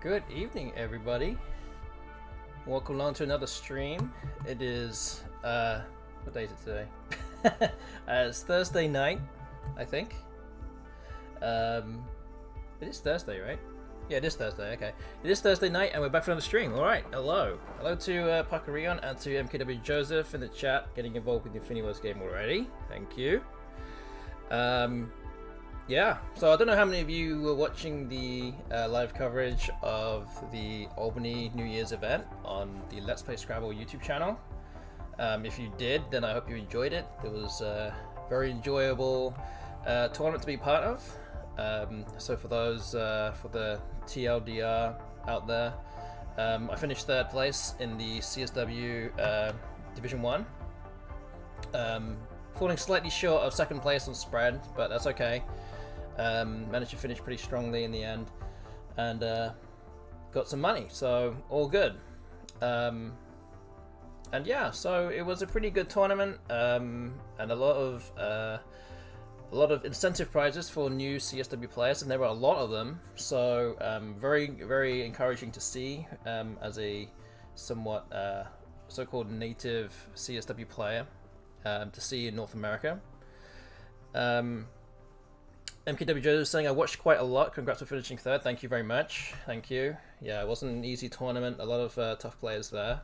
Good evening, everybody. Welcome along to another stream. It is, what day is it today? It's Thursday night, I think. It is Thursday, right? Yeah, it is Thursday, okay. It is Thursday night, and we're back for another stream. Alright, hello. Hello to Pakarion and to MKW Joseph in the chat, getting involved with the Infinity Wars game already. Thank you. Yeah, so I don't know how many of you were watching the live coverage of the Albany New Year's event on the Let's Play Scrabble YouTube channel. If you did, then I hope you enjoyed it. It was a very enjoyable tournament to be part of. So for those, for the TLDR out there, I finished third place in the CSW Division 1. Falling slightly short of second place on spread, but that's okay. Managed to finish pretty strongly in the end, and got some money, so all good. And yeah, so it was a pretty good tournament, and a lot of incentive prizes for new CSW players, and there were a lot of them. So very encouraging to see as a somewhat so-called native CSW player to see in North America. MKW Joseph saying, I watched quite a lot. Congrats for finishing third. Thank you very much. Thank you. Yeah, it wasn't an easy tournament. A lot of tough players there.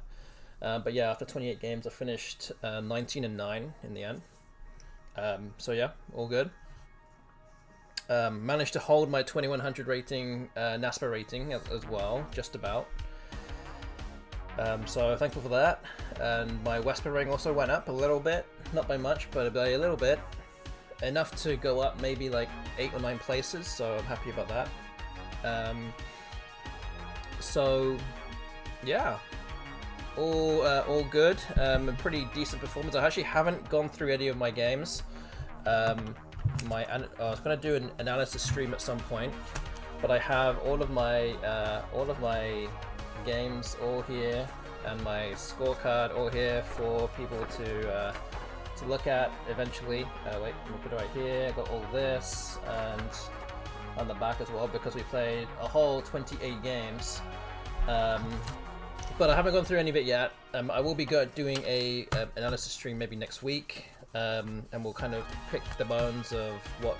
But yeah, after 28 games, I finished 19-9 in the end. So yeah, all good. Managed to hold my 2100 rating, NASPA rating as well, just about. So thankful for that. And my WESPA rating also went up a little bit. Not by much, but by a little bit. Enough to go up maybe like 8 or 9 places, so I'm happy about that. So yeah, all good. A pretty decent performance. I actually haven't gone through any of my games. I was going to do an analysis stream at some point, but I have all of my games all here and my scorecard all here for people to look at eventually. Wait, I'm gonna put it right here. I got all this, and on the back as well, because we played a whole 28 games. But I haven't gone through any of it yet. I will be doing a analysis stream maybe next week, and we'll kind of pick the bones of what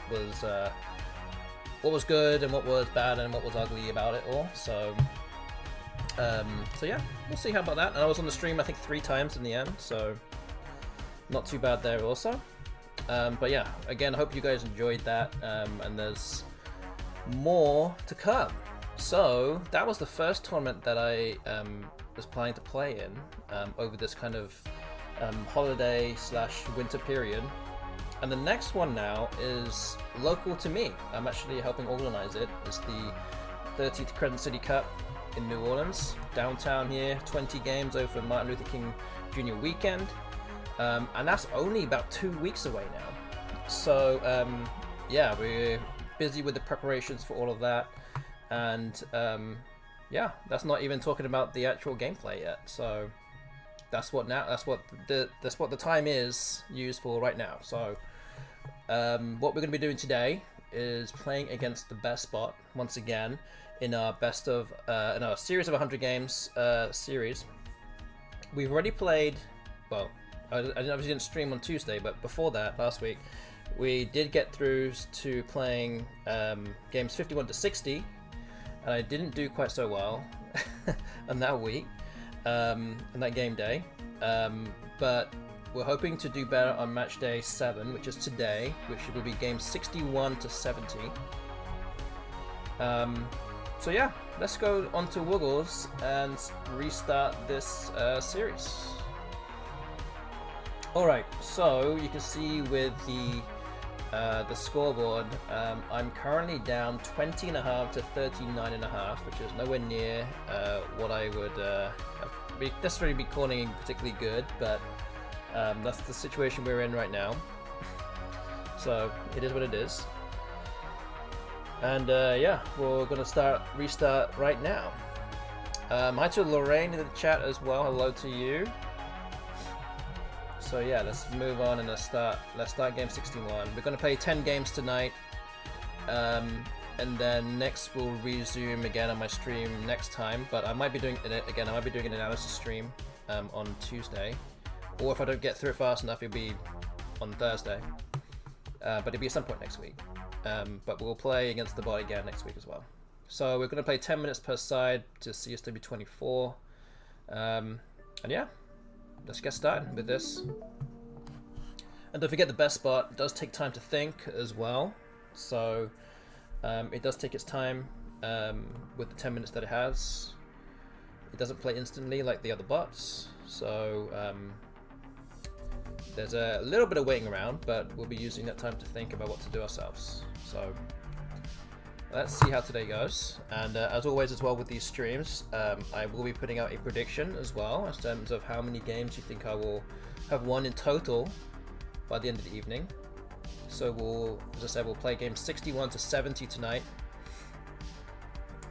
was good and what was bad and what was ugly about it all. So yeah, we'll see how about that. And I was on the stream I think 3 times in the end, so not too bad there also. But yeah, again, I hope you guys enjoyed that, and there's more to come. So that was the first tournament that I was planning to play in over this kind of holiday / winter period. And the next one now is local to me. I'm actually helping organize it. It's the 30th Crescent City Cup in New Orleans, downtown here. 20 games over Martin Luther King Jr. weekend. And that's only about 2 weeks away now. So yeah, we're busy with the preparations for all of that, and yeah, that's not even talking about the actual gameplay yet. So that's what the time is used for right now. So what we're going to be doing today is playing against the BestBot once again in our in our series of 100 games series. We've already played, well, I obviously didn't stream on Tuesday, but before that, last week, we did get through to playing games 51 to 60, and I didn't do quite so well on that week, on that game day, but we're hoping to do better on Matchday 7, which is today, which will be games 61 to 70. So yeah, let's go on to woogles and restart this series. Alright, so you can see with the scoreboard, I'm currently down 20.5 to 39.5, which is nowhere near what I would necessarily be calling particularly good, but that's the situation we're in right now. So it is what it is. And yeah, we're going to restart right now. Hi to Lorraine in the chat as well, hello to you. So yeah, let's move on and let's start game 61. We're going to play 10 games tonight. and then next we'll resume again on my stream next time. But I might be doing it again. I might be doing an analysis stream on Tuesday, or if I don't get through it fast enough, it'll be on Thursday. But it'll be at some point next week. But we'll play against the bot again next week as well. So we're going to play 10 minutes per side to CSW24. And yeah, let's get started with this. And don't forget, the BestBot does take time to think as well. So it does take its time with the 10 minutes that it has. It doesn't play instantly like the other bots. So there's a little bit of waiting around, but we'll be using that time to think about what to do ourselves. So let's see how today goes. And as always as well with these streams, I will be putting out a prediction as well in terms of how many games you think I will have won in total by the end of the evening. So we'll, as I said, we'll play games 61 to 70 tonight,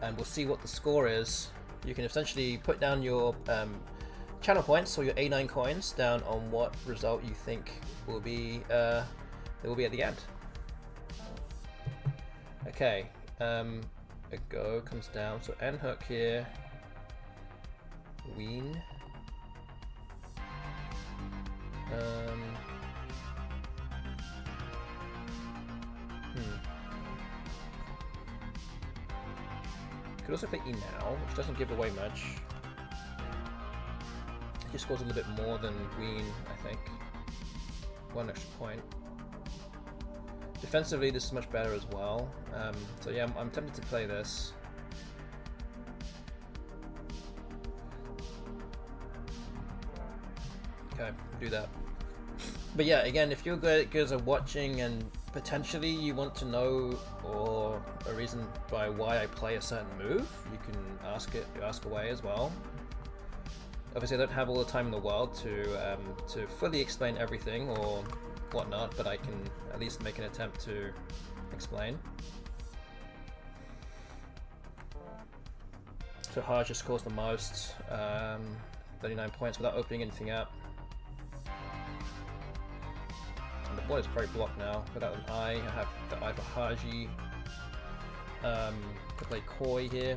and we'll see what the score is. You can essentially put down your channel points or your A9 coins down on what result you think will be at the end. Okay, a go comes down, so N hook here, Ween. Could also play E now, which doesn't give away much. He scores a little bit more than Ween, I think. 1 extra point. Defensively, this is much better as well. So yeah, I'm tempted to play this. Okay, do that. But yeah, again, if you guys are watching and potentially you want to know or a reason by why I play a certain move, you can ask away as well. Obviously, I don't have all the time in the world to fully explain everything or whatnot, but I can at least make an attempt to explain. So Haj just scores the most, 39 points without opening anything up. And the board is very blocked now without an eye. I have the eye for Haji. To play Koi here.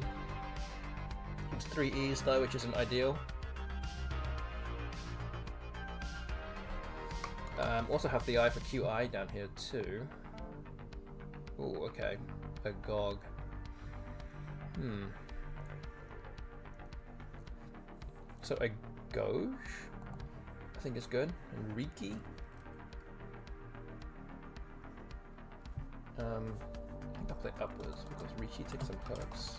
It's 3 E's though, which isn't ideal. Also have the eye for QI down here too. Oh, okay. A Gog. So a Gauge, I think is good. And Riki. I think I'll play upwards because Riki takes some perks.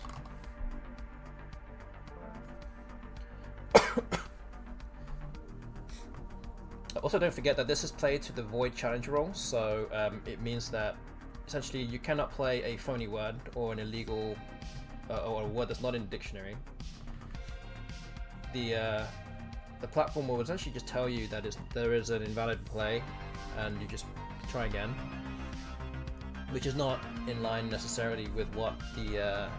Also, don't forget that this is played to the Void Challenge rule, so it means that essentially you cannot play a phony word or an illegal or a word that's not in the dictionary. The platform will essentially just tell you that there is an invalid play, and you just try again, which is not in line necessarily with what the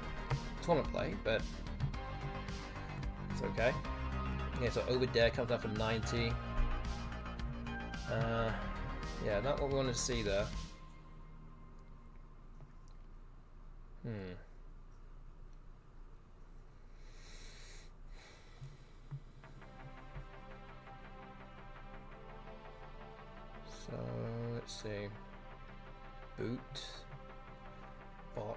tournament play, but it's okay. Okay, so over dare comes down for 90. Yeah, not what we want to see there. So let's see. Boot. Bot.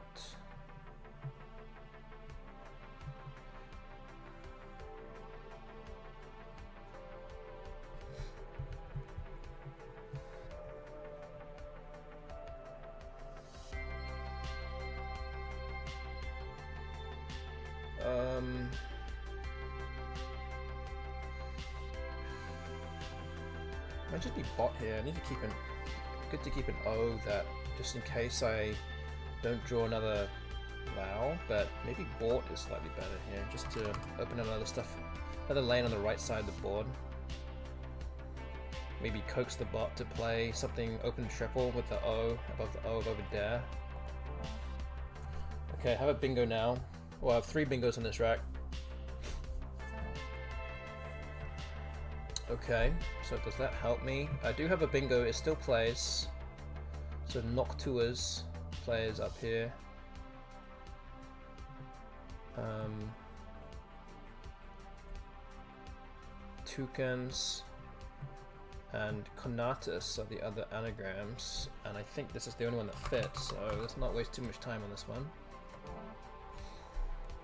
Might just be bot here. I need to keep good to keep an O that just in case I don't draw another Wow, but maybe bot is slightly better here, just to open another lane on the right side of the board. Maybe coax the bot to play something open triple with the O above the O over dare. Okay, I have a bingo now. Well, I have 3 bingos on this rack. Okay, so does that help me? I do have a bingo, it still plays. So Noctua's plays up here. Toucans and Conatus are the other anagrams, and I think this is the only one that fits, so let's not waste too much time on this one.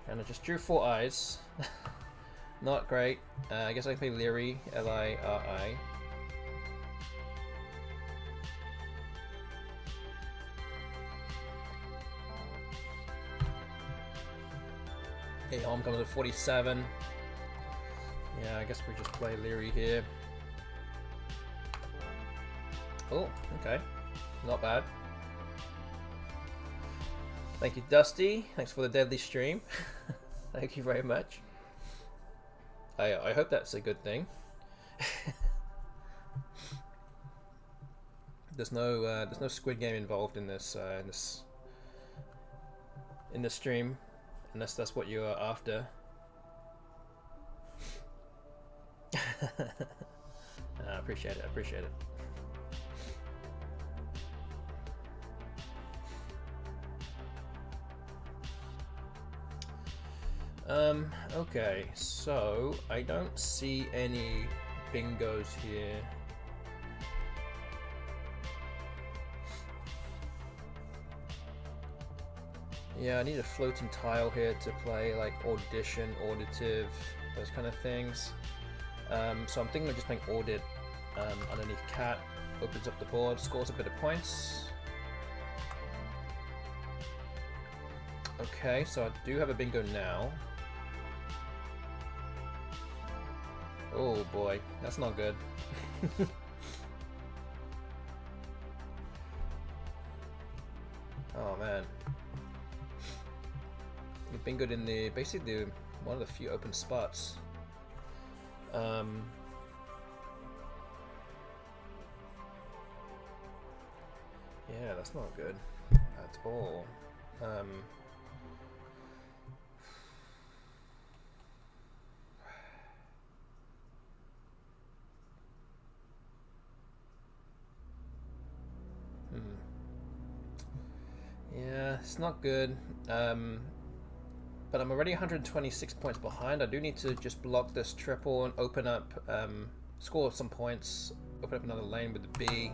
And I just drew 4 eyes. Not great. I guess I can play Liri, L-I-R-I. Okay, home comes at 47. Yeah, I guess we just play Liri here. Oh, okay. Not bad. Thank you, Dusty. Thanks for the deadly stream. Thank you very much. I hope that's a good thing. There's no Squid Game involved in this stream, unless that's what you're after. I appreciate it. I appreciate it. Okay, so I don't see any bingos here. Yeah, I need a floating tile here to play like audition, auditive, those kind of things. So I'm thinking of just playing audit underneath cat, opens up the board, scores a bit of points. Okay, so I do have a bingo now. Oh boy, that's not good. Oh man. You bingoed in the basically one of the few open spots. Yeah, that's not good at all. Yeah, it's not good. But I'm already 126 points behind. I do need to just block this triple and open up, score some points, open up another lane with the B.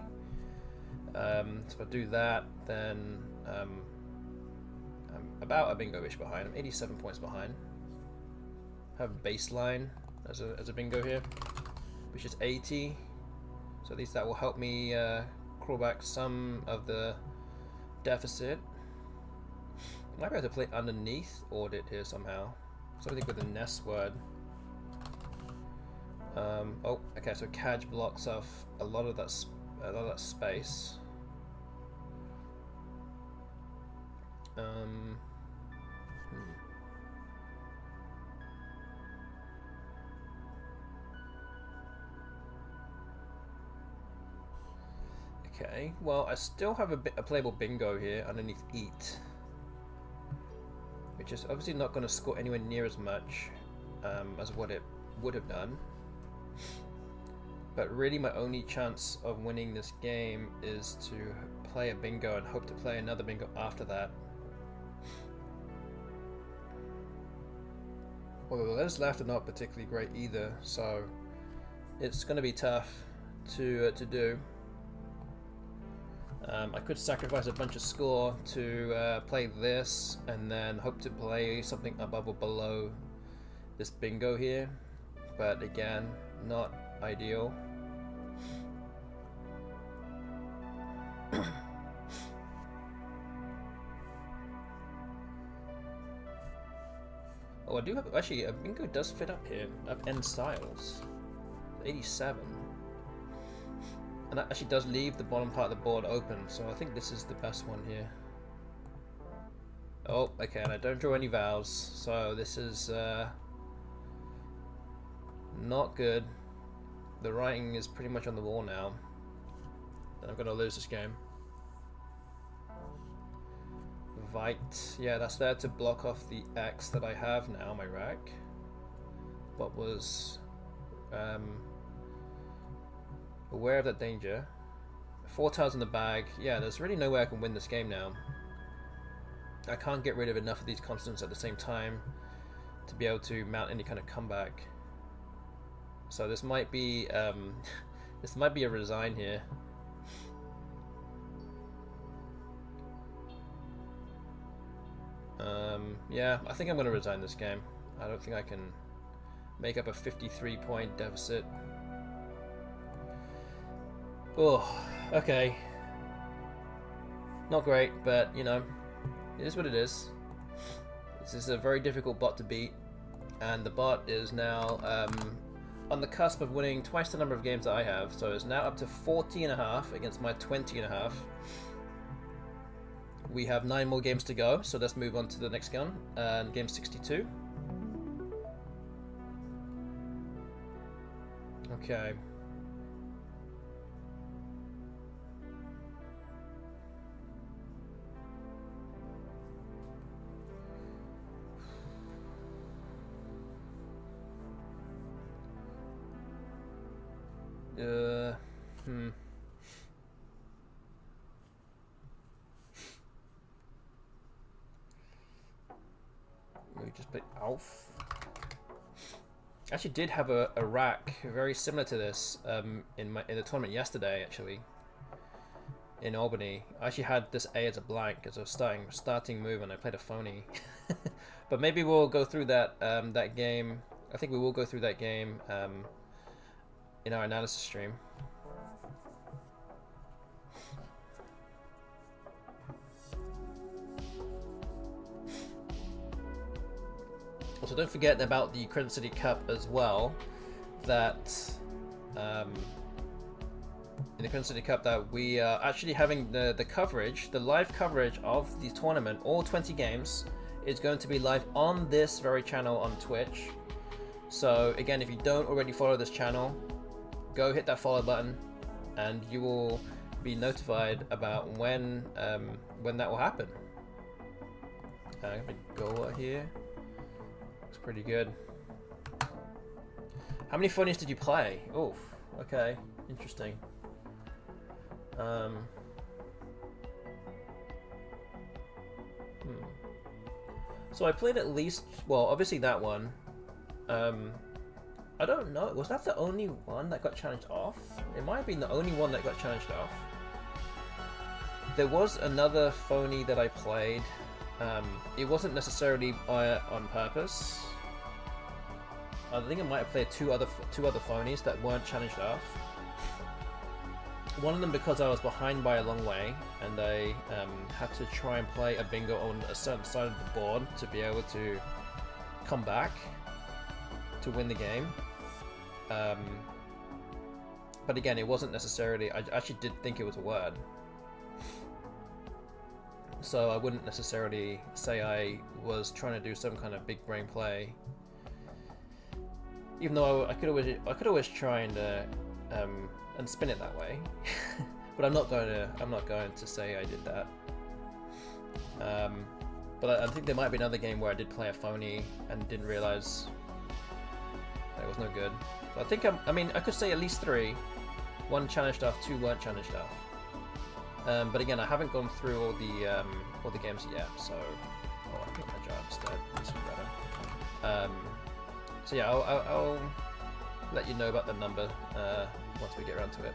So if I do that, then I'm about a bingo-ish behind. I'm 87 points behind. I have baseline as a bingo here, which is 80. So at least that will help me crawl back some of the deficit. I might be able to play underneath audit here somehow. Something with the nest word. Oh, okay. So Kaj blocks off a lot of that space. Okay. Well, I still have a playable bingo here underneath eat, which is obviously not going to score anywhere near as much as what it would have done. But really my only chance of winning this game is to play a bingo and hope to play another bingo after that. Although the letters left are not particularly great either, so it's going to be tough to do. I could sacrifice a bunch of score to play this and then hope to play something above or below this bingo here, but again, not ideal. Oh, I do have, actually, a bingo does fit up here. I have N styles, 87. And that actually does leave the bottom part of the board open, so I think this is the best one here. Oh, okay, and I don't draw any vowels, so this is not good. The writing is pretty much on the wall now. I'm gonna lose this game. Vite, yeah, that's there to block off the X that I have now, my rack. What was aware of that danger. 4 tiles in the bag. Yeah, there's really no way I can win this game now. I can't get rid of enough of these constants at the same time to be able to mount any kind of comeback. So this might be this might be a resign here. Yeah, I think I'm going to resign this game. I don't think I can make up a 53-point deficit. Oh, okay. Not great, but you know, it is what it is. This is a very difficult bot to beat, and the bot is now on the cusp of winning twice the number of games that I have, so it's now up to 40.5 against my 20.5. We have 9 more games to go, so let's move on to the next gun, game 62. Okay. We just play Alf. I actually did have a rack very similar to this in the tournament yesterday, actually, in Albany. I actually had this A as a blank as a starting move, and I played a phony. But maybe we'll go through that that game. I think we will go through that game in our analysis stream. Also, don't forget about the Crescent City Cup as well. That in the Crescent City Cup, that we are actually having the coverage, the live coverage of the tournament, all 20 games, is going to be live on this very channel on Twitch. So again, if you don't already follow this channel, go hit that follow button, and you will be notified about when that will happen. I'm gonna go here. Looks pretty good. How many phonies did you play? Oh, okay, interesting. So I played at least, well, obviously that one. I don't know, was that the only one that got challenged off? It might have been the only one that got challenged off. There was another phony that I played. It wasn't necessarily on purpose. I think I might have played two other phonies that weren't challenged off. One of them because I was behind by a long way, and I had to try and play a bingo on a certain side of the board to be able to come back to win the game. But again, it wasn't necessarily, I actually did think it was a word. So I wouldn't necessarily say I was trying to do some kind of big brain play. Even though I could always try and spin it that way. But I'm not going to say I did that. But I think there might be another game where I did play a phony and didn't realize that it was no good. So I think I mean I could say at least 3. 1 challenged off, 2 weren't challenged off. But again, I haven't gone through all the games yet, so I think my job instead. This is better. So yeah, I'll let you know about the number once we get around to it.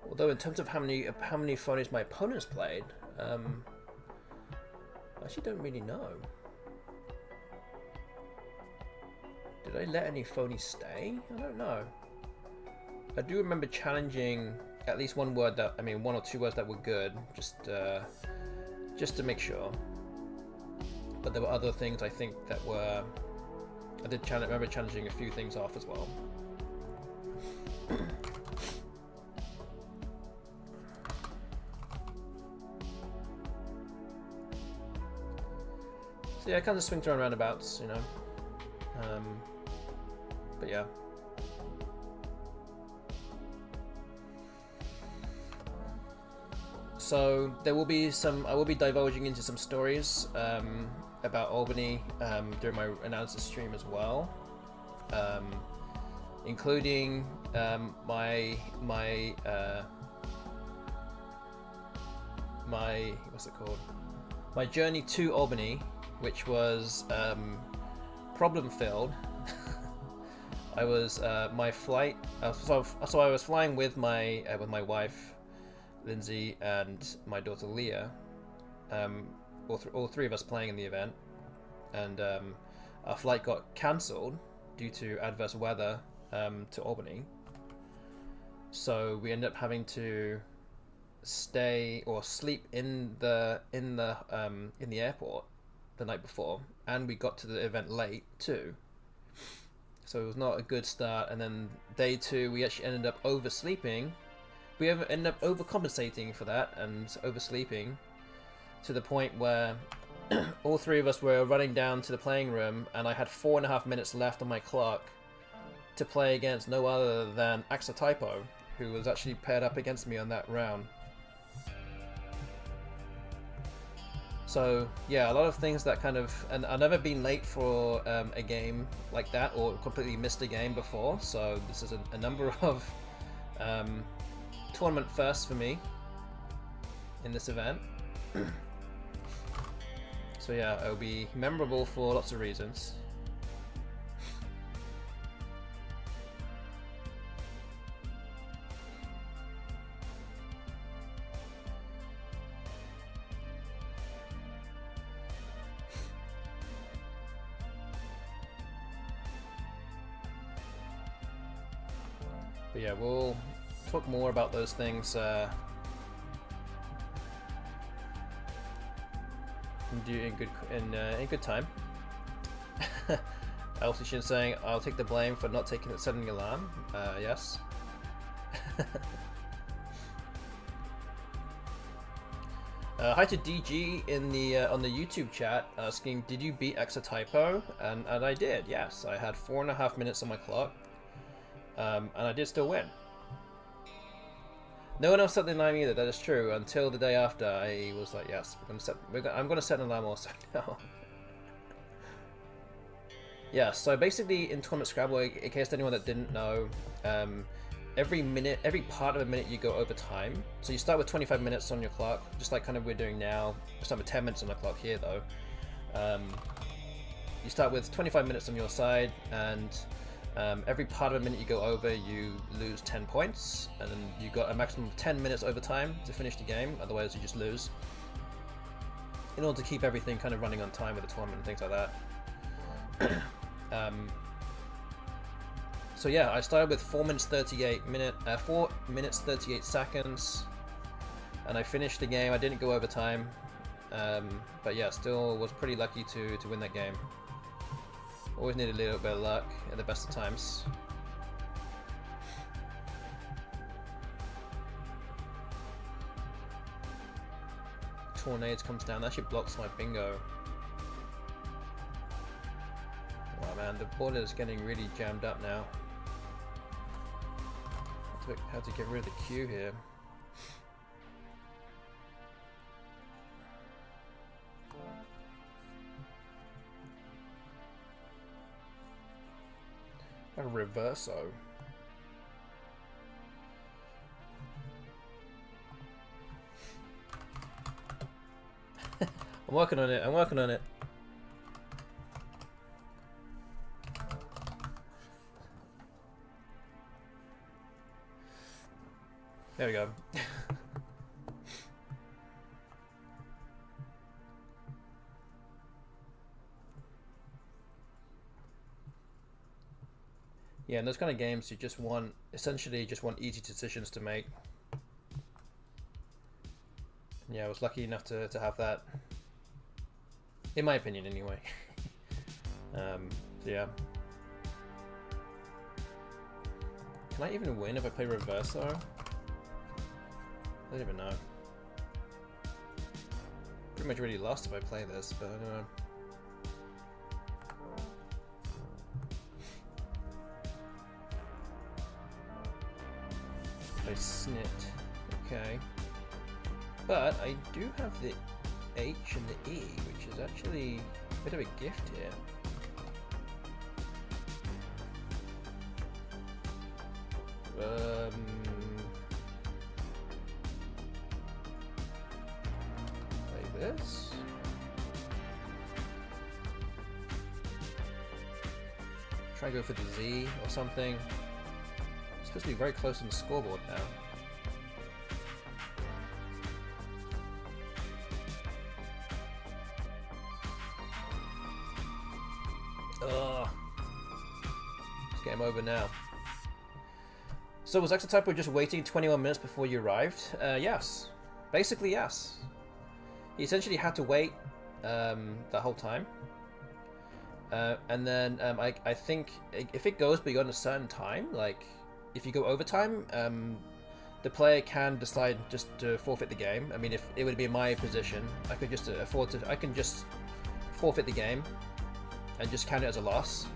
Although in terms of how many phonies my opponents played, I actually don't really know. Did I let any phonies stay? I don't know. I do remember challenging at least one word that, I mean, 1 or 2 words that were good, just to make sure. But there were other things I think that were, I did remember challenging a few things off as well. So yeah, I kind of swing around roundabouts, you know. But yeah. So there will be some, I will be divulging into some stories about Albany during my analysis stream as well, including my what's it called? My journey to Albany, which was problem filled. I was my flight. So I was flying with my wife, Lindsay, and my daughter Leah. All three of us playing in the event, and our flight got cancelled due to adverse weather to Albany. So we ended up having to stay or sleep in the airport the night before, and we got to the event late too. So it was not a good start. And then day 2, we actually ended up oversleeping. We ended up overcompensating for that and oversleeping to the point where all three of us were running down to the playing room, and I had 4.5 minutes left on my clock to play against no other than Axatypo, who was actually paired up against me on that round. So yeah, a lot of things that kind of, and I've never been late for a game like that or completely missed a game before, so this is a number of tournament firsts for me in this event. So yeah, it'll be memorable for lots of reasons. But yeah, we'll talk more about those things in good time. Elsishin saying, "I'll take the blame for not setting the alarm." Yes. Hi to DG in the on the YouTube chat asking, "Did you beat Axatypo?" And I did. Yes, I had 4.5 minutes on my clock. And I did still win. No one else set the alarm either. That is true. Until the day after, I was like, "Yes, I'm going to set an alarm also now." Yeah. So basically, in Tournament Scrabble, in case anyone that didn't know, every part of a minute you go over time. So you start with 25 minutes on your clock, just like kind of we're doing now. We start with 10 minutes on the clock here, though. You start with 25 minutes on your side, and every part of a minute you go over, you lose 10 points, and then you got a maximum of 10 minutes over time to finish the game, otherwise you just lose. In order to keep everything kind of running on time with the tournament and things like that. So yeah, I started with 4 minutes 38 seconds, and I finished the game. I didn't go over time, but yeah, still was pretty lucky to win that game. Always need a little bit of luck at the best of times. Tornades comes down. That actually blocks my bingo. Oh man, the board is getting really jammed up now. Have to get rid of the queue here. A reverso. I'm working on it. I'm working on it. There we go. Yeah, in those kind of games, you just want, essentially just want easy decisions to make. Yeah, I was lucky enough to have that. In my opinion, anyway. So yeah. Can I even win if I play reverso? I don't even know. Pretty much already lost if I play this, but I don't know. I snit. Okay. But I do have the H and the E, which is actually Bit of a gift here. Like this. Try to go for the Z or something. It's supposed to be very close on the scoreboard now. Ugh. It's game over now. So was Exotypo just waiting 21 minutes before you arrived? Yes. Basically, yes. He essentially had to wait the whole time. And then I think if it goes beyond a certain time, like if you go overtime, the player can decide just to forfeit the game. I mean, if it would be my position, I could just I can just forfeit the game and just count it as a loss.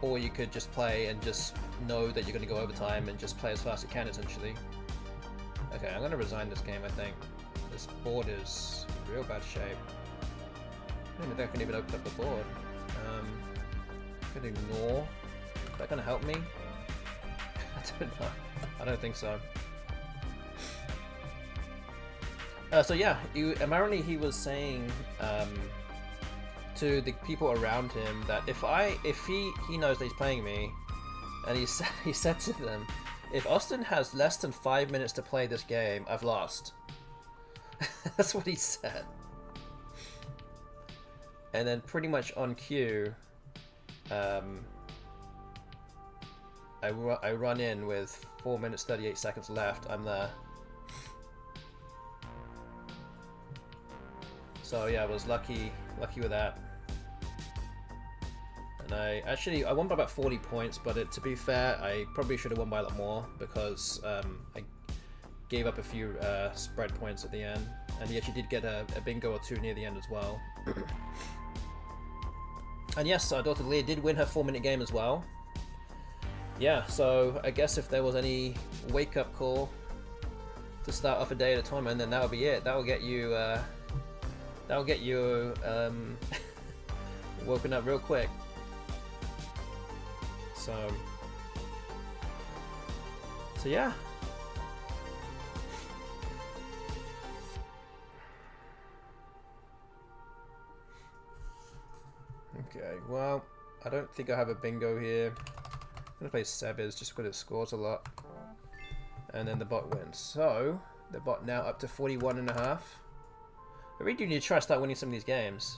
Or you could just play and just know that you're going to go overtime and just play as fast as you can, essentially. Okay, I'm going to resign this game, I think. This board is in real bad shape. I don't think I can even open up the board. I can ignore. Is that going to help me? I don't know. I don't think so. So yeah, apparently he was saying to the people around him that if he knows that he's playing me, and he said to them, if Austin has less than 5 minutes to play this game, I've lost. That's what he said. And then pretty much on cue, I run in with 4 minutes 38 seconds left. I'm there. So yeah, I was lucky with that. And I won by about 40 points, but to be fair, I probably should have won by a lot more because I gave up a few spread points at the end, and he actually did get a bingo or two near the end as well. And yes, our daughter Leah did win her 4-minute game as well. Yeah, so I guess if there was any wake-up call to start off a day at a time, and then that'll be it. That'll get you woken up real quick. So yeah. Okay, well, I don't think I have a bingo here. I'm gonna play Sebes just because it scores a lot. And then the bot wins. So the bot now up to 41.5. I really do need to try to start winning some of these games.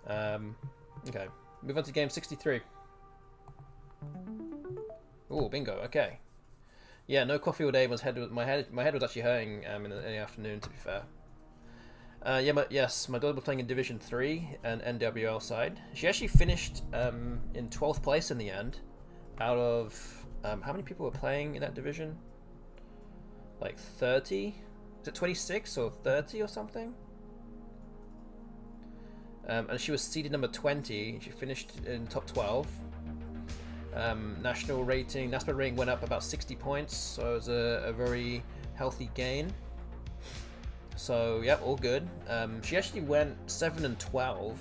Okay, move on to game 63. Oh, bingo. Okay. Yeah, no coffee all day. My head was actually hurting in the afternoon. To be fair. Yes, my daughter was playing in Division 3 and NWL side. She actually finished in 12th place in the end. Out of how many people were playing in that division? Like 30. Is it 26 or 30 or something? And she was seeded number 20. She finished in top 12. National rating went up about 60 points, so it was a very healthy gain. So yeah, all good. She actually went 7-12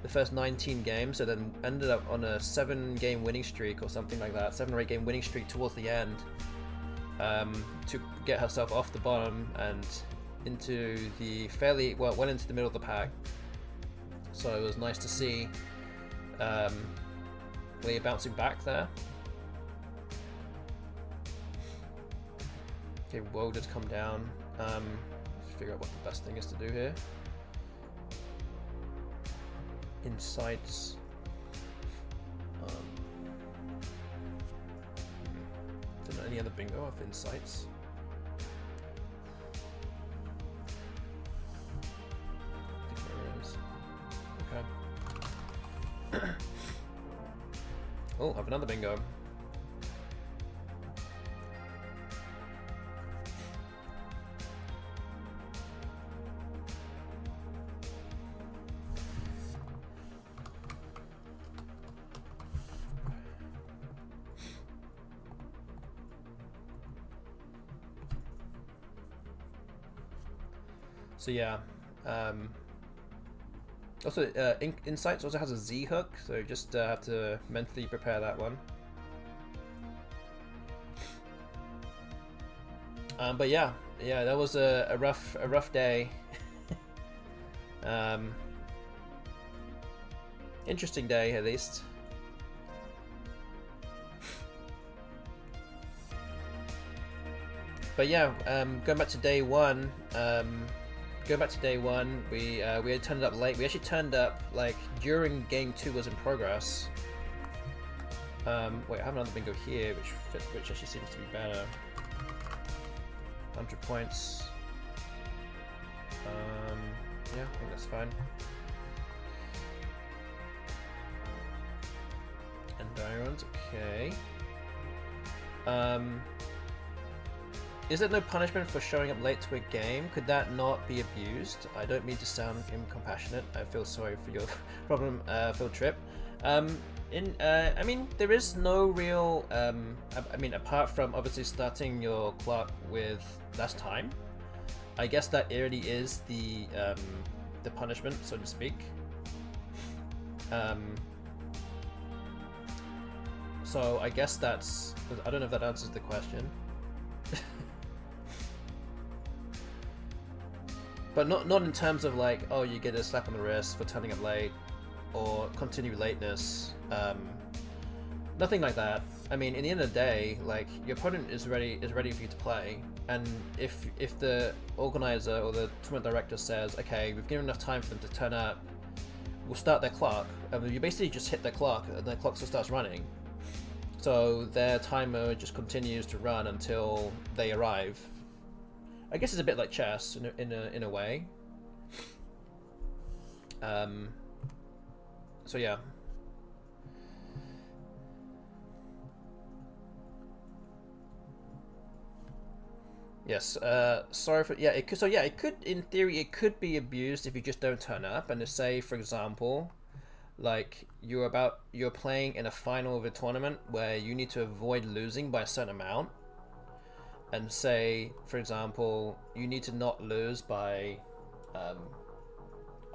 the first 19 games, so then ended up on a 7-game winning streak or something like that, 7 or 8 game winning streak towards the end. To get herself off the bottom and into the went into the middle of the pack. So it was nice to see Leah bouncing back there. Okay, Woe did come down. Let's figure out what the best thing is to do here. Insights. Don't know any other bingo of insights. I think there is. Okay. Oh, I have another bingo. So yeah. Also, Insights also has a Z hook, so just have to mentally prepare that one. But yeah, that was a rough day. Interesting day, at least. But yeah, going back to day one. We had turned up late. We actually turned up like during game 2 was in progress. Wait, I have another bingo here, which actually seems to be better. 100 points. Yeah, I think that's fine. And Dirons, okay. Is there no punishment for showing up late to a game? Could that not be abused? I don't mean to sound incompassionate. I feel sorry for your problem, Phil Tripp. I mean, there is no real. I mean, apart from obviously starting your clock with less time, I guess that already is the punishment, so to speak. So I guess that's. I don't know if that answers the question. But not in terms of like, oh, you get a slap on the wrist for turning up late, or continue lateness. Nothing like that. I mean, in the end of the day, like your opponent is ready for you to play, and if the organizer or the tournament director says, okay, we've given enough time for them to turn up, we'll start their clock. You basically just hit their clock, and their clock still starts running. So their timer just continues to run until they arrive. I guess it's a bit like chess in a way. So yeah. Yes. Sorry for it could. So yeah, it could. In theory, it could be abused if you just don't turn up. And to say, for example, like you're playing in a final of a tournament where you need to avoid losing by a certain amount. And say, for example, you need to not lose by, I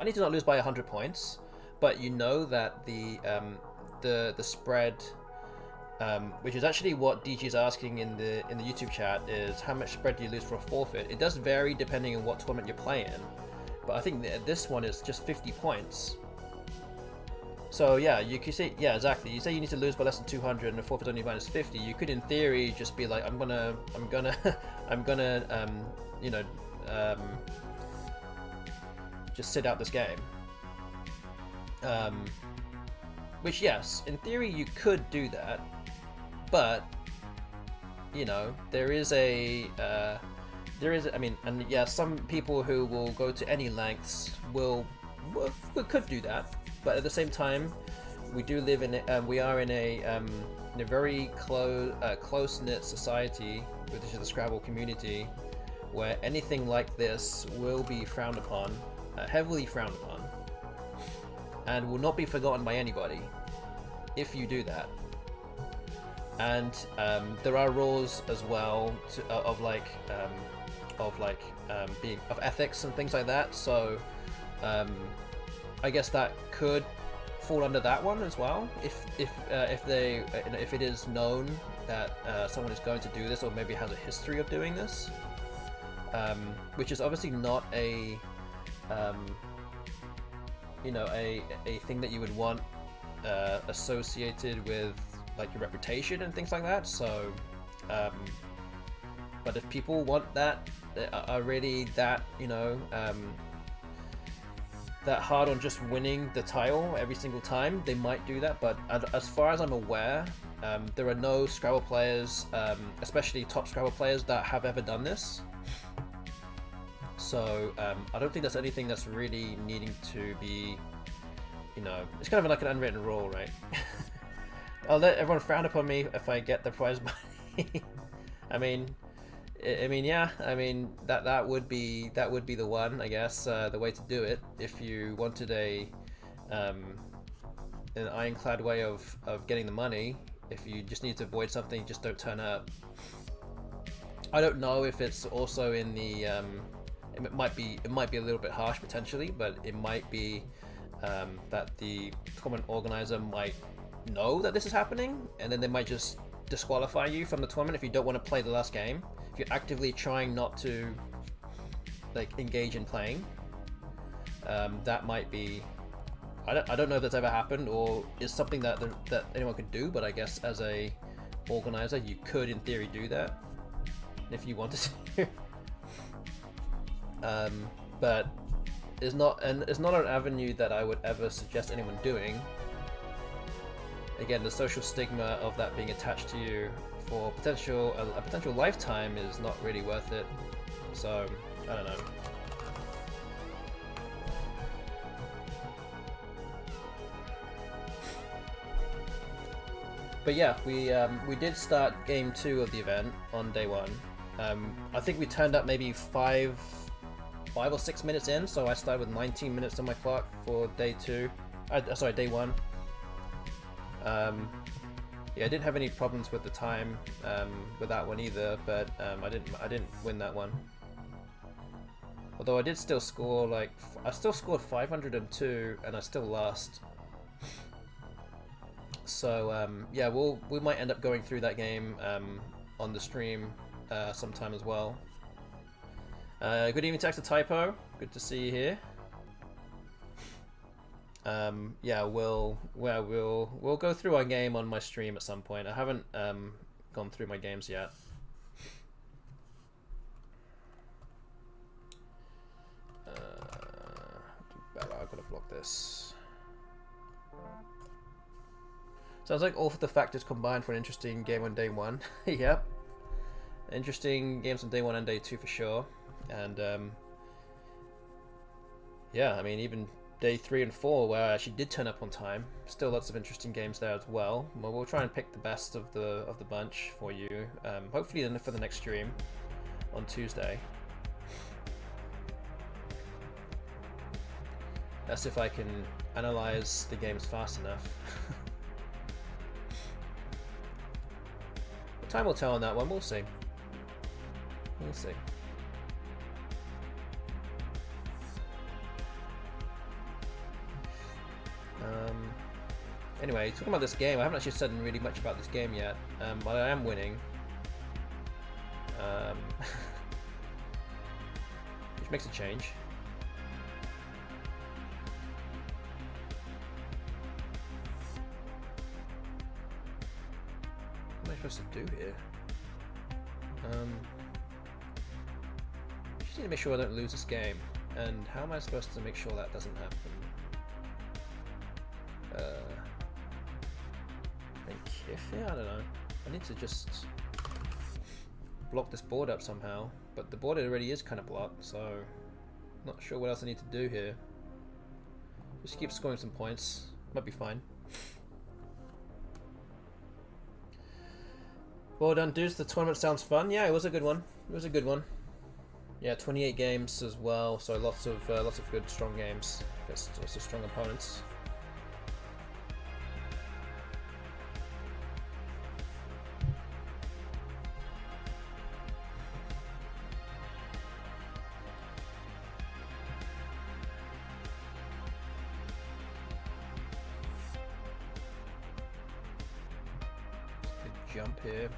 need to not lose by 100 points, but you know that the spread, which is actually what DG is asking in the YouTube chat, is how much spread do you lose for a forfeit? It does vary depending on what tournament you're playing, but I think this one is just 50 points. So yeah, you could say, yeah, exactly. You say you need to lose by less than 200 and the forfeit only minus 50. You could, in theory, just be like, I'm gonna, just sit out this game. Which, yes, in theory, you could do that, but you know, there is, I mean, and yeah, some people who will go to any lengths could do that. But at the same time, we do live in we are in a very close-knit society, which is the Scrabble community, where anything like this will be frowned upon, heavily frowned upon, and will not be forgotten by anybody if you do that. And there are rules as well of ethics and things like that. So. I guess that could fall under that one as well, if it is known that someone is going to do this, or maybe has a history of doing this, which is obviously not a thing that you would want associated with like your reputation and things like that. So, but if people want that, are really that that hard on just winning the title every single time, they might do that. But as far as I'm aware, there are no Scrabble players, especially top Scrabble players, that have ever done this. So I don't think that's anything that's really needing to be, it's kind of like an unwritten rule, right? I'll let everyone frown upon me if I get the prize money. I mean, yeah. I mean, that would be the one, I guess, the way to do it if you wanted an ironclad way of getting the money. If you just need to avoid something, just don't turn up. I don't know if it's also in the it might be a little bit harsh potentially, but it might be that the tournament organizer might know that this is happening, and then they might just disqualify you from the tournament if you don't want to play the last game. If you're actively trying not to like engage in playing, that might be. I don't know if that's ever happened or is something that anyone could do, but I guess as a organizer, you could in theory do that if you wanted to. But it's not an avenue that I would ever suggest anyone doing. Again, the social stigma of that being attached to you for a potential lifetime is not really worth it. So I don't know. But yeah, we did start game 2 of the event on day 1. I think we turned up maybe 5 or 6 minutes in, so I started with 19 minutes on my clock for day 2. Sorry, day 1. Yeah, I didn't have any problems with the time with that one either, but I didn't win that one. Although I did still score I still scored 502 and I still lost. So yeah, we might end up going through that game on the stream sometime as well. Good evening, Text a Typo. Good to see you here. Yeah, we'll go through our game on my stream at some point. I haven't gone through my games yet. I've got to block this. Sounds like all of the factors combined for an interesting game on day 1. Yep. Interesting games on day 1 and day 2 for sure. And yeah, I mean, even day 3 and 4 where I actually did turn up on time, still lots of interesting games there as well. We'll try and pick the best of the bunch for you, hopefully then for the next stream on Tuesday. That's if I can analyze the games fast enough. But time will tell on that one. We'll see. We'll see. Anyway, talking about this game, I haven't actually said really much about this game yet, but I am winning. Which makes a change. What am I supposed to do here? I just need to make sure I don't lose this game. And how am I supposed to make sure that doesn't happen? Yeah, I don't know. I need to just block this board up somehow, but the board already is kind of blocked, so not sure what else I need to do here. Just keep scoring some points. Might be fine. Well done, dudes. The tournament sounds fun. Yeah, it was a good one. It was a good one. Yeah, 28 games as well, so lots of good, strong games against lots of strong opponents. Jump here.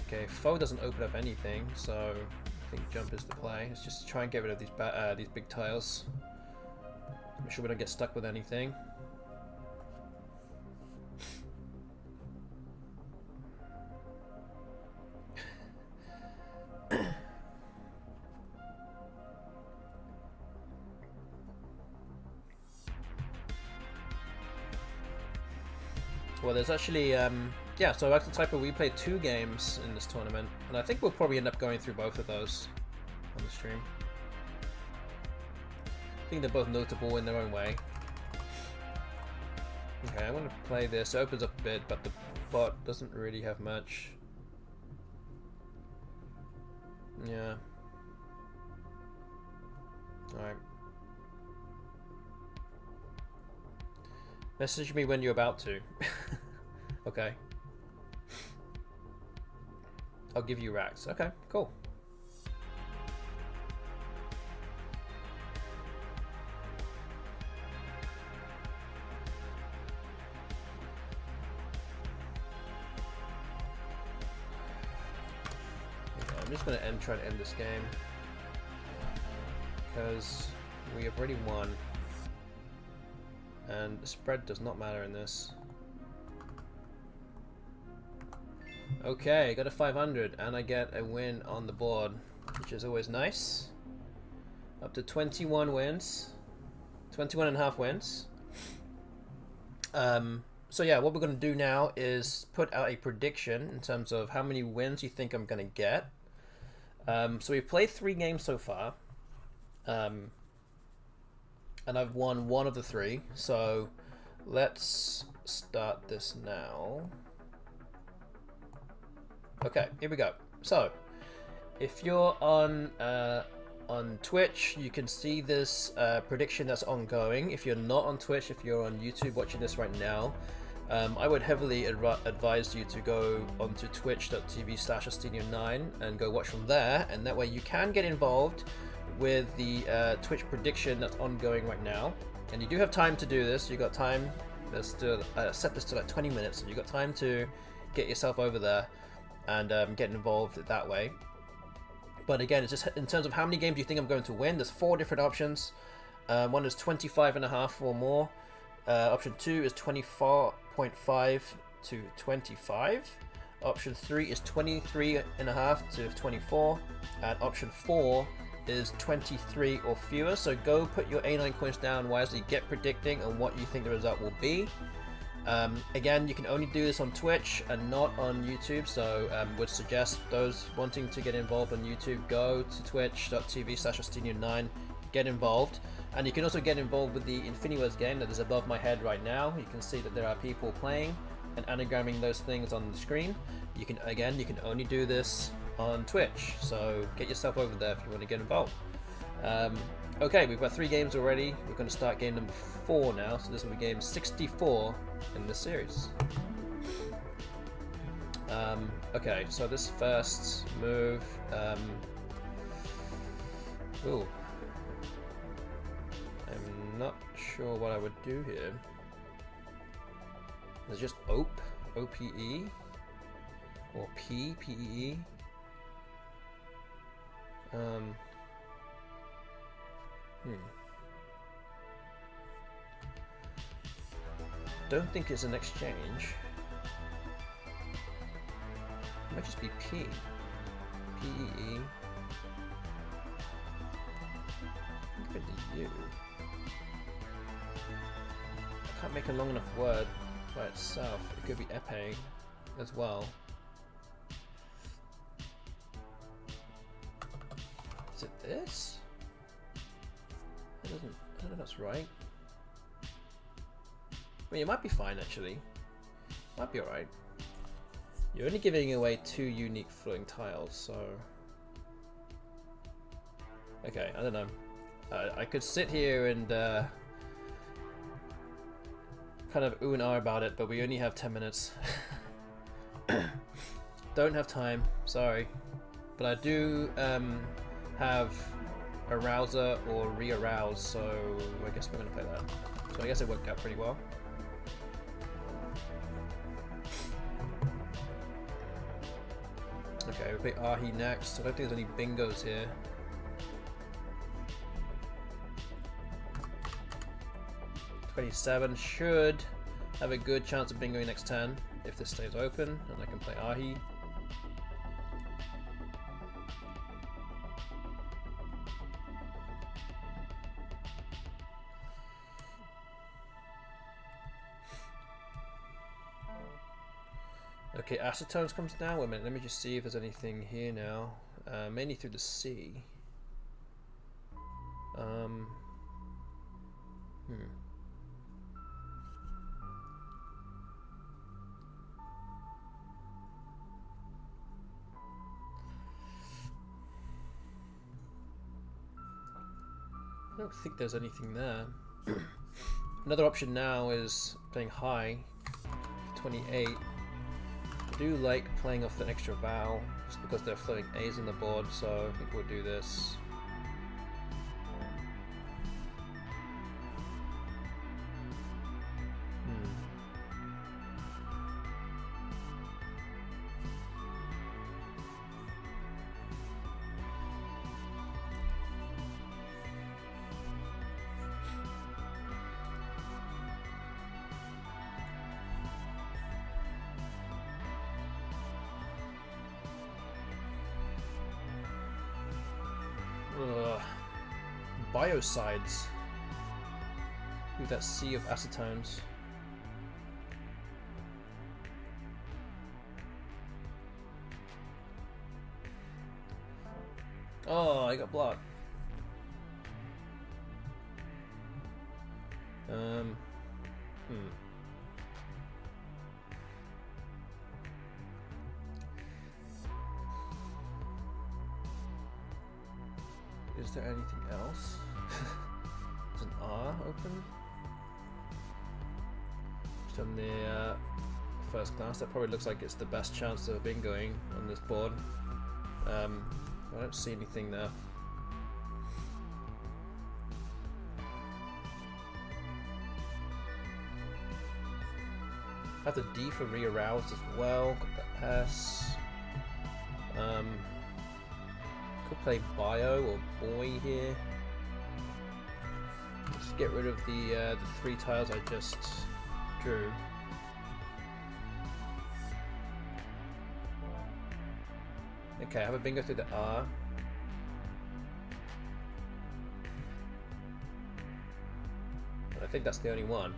Okay, foe doesn't open up anything, so I think jump is the play. Let's just try and get rid of these big tiles. Make sure we don't get stuck with anything. Well, there's actually, yeah, so like the Typo, we played 2 games in this tournament, and I think we'll probably end up going through both of those on the stream. I think they're both notable in their own way. Okay, I'm going to play this. It opens up a bit, but the bot doesn't really have much. Yeah. Alright. Message me when you're about to. Okay. I'll give you racks. Okay, cool. I'm just going to try to end this game because we have already won, and the spread does not matter in this. Okay, got a 500, and I get a win on the board, which is always nice. Up to 21 wins, 21 and a half wins. So yeah, what we're going to do now is put out a prediction in terms of how many wins you think I'm going to get. So we've played 3 games so far, and I've won 1 of the 3. So let's start this now. Okay, here we go. So if you're on Twitch, you can see this prediction that's ongoing. If you're not on Twitch, if you're on YouTube watching this right now, I would heavily advise you to go onto twitch.tv/Astinian9 and go watch from there, and that way you can get involved with the Twitch prediction that's ongoing right now. And you do have time to do this. You got time. Let's do set this to like 20 minutes, so you got time to get yourself over there and get involved that way. But again, it's just in terms of how many games you think I'm going to win. There's 4 different options. One is 25.5 or more. Option 2 is 24.5 to 25. Option 3 is 23.5 to 24. And option 4 is 23 or fewer. So go put your A9 coins down wisely, get predicting on what you think the result will be. Again, you can only do this on Twitch and not on YouTube, so would suggest those wanting to get involved on YouTube, go to twitch.tv/Astinian9, get involved. And you can also get involved with the Infiniverse game that is above my head right now. You can see that there are people playing and anagramming those things on the screen. You can only do this on Twitch, so get yourself over there if you want to get involved. Okay, we've got 3 games already. We're going to start game number 4 now, so this will be game 64 in this series. Okay, so this first move, ooh, I'm not sure what I would do here. There's just O-P-E, or P-P-E-E. Don't think it's an exchange. It might just be P. P-E-E. Give it to U. I can't make a long enough word by itself. It could be epee as well. Is it this? I don't know if that's right. I mean, it might be fine actually. Might be alright. You're only giving away 2 unique floating tiles, so... Okay, I don't know. I could sit here and kind of ooh and ah about it, but we only have 10 minutes. Don't have time, sorry. But I do have Arouser or Re-Arouse, so I guess we're going to play that. So I guess it worked out pretty well. Okay, we play Ahi next. I don't think there's any bingos here. $27 should have a good chance of bingoing next turn if this stays open, and I can play Ahi. Okay, Acetones comes down. Wait a minute, let me just see if there's anything here now. Mainly through the sea. I don't think there's anything there. Another option now is playing high, 28. I do like playing off an extra vowel, just because they're floating A's on the board, so I think we'll do this. Ugh. Biocides. Ooh, that sea of acetones. Oh, I got blocked. Is there anything else? Is an R open? Just on the first glance, that probably looks like it's the best chance of bingoing on this board. I don't see anything there. Have the D for re-aroused as well. Got the S. Could play Bio or Boy here. Just get rid of the 3 tiles I just drew. Okay, I have a bingo through the R. But I think that's the only one.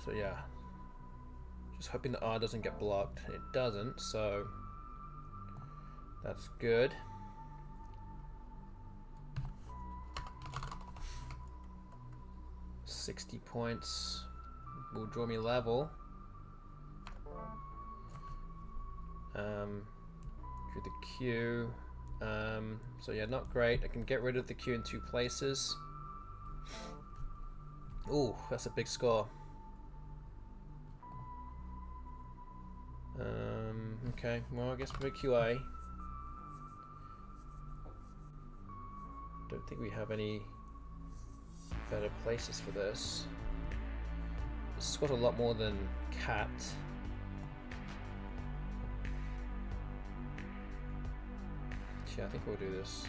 So yeah, just hoping the R doesn't get blocked. It doesn't, so that's good. $60 points will draw me level. Through the Q. So yeah, not great. I can get rid of the Q in 2 places. Ooh, that's a big score. Okay, well I guess for QA. Don't think we have any better places for this. It's got a lot more than cat. Yeah, I think we'll do this.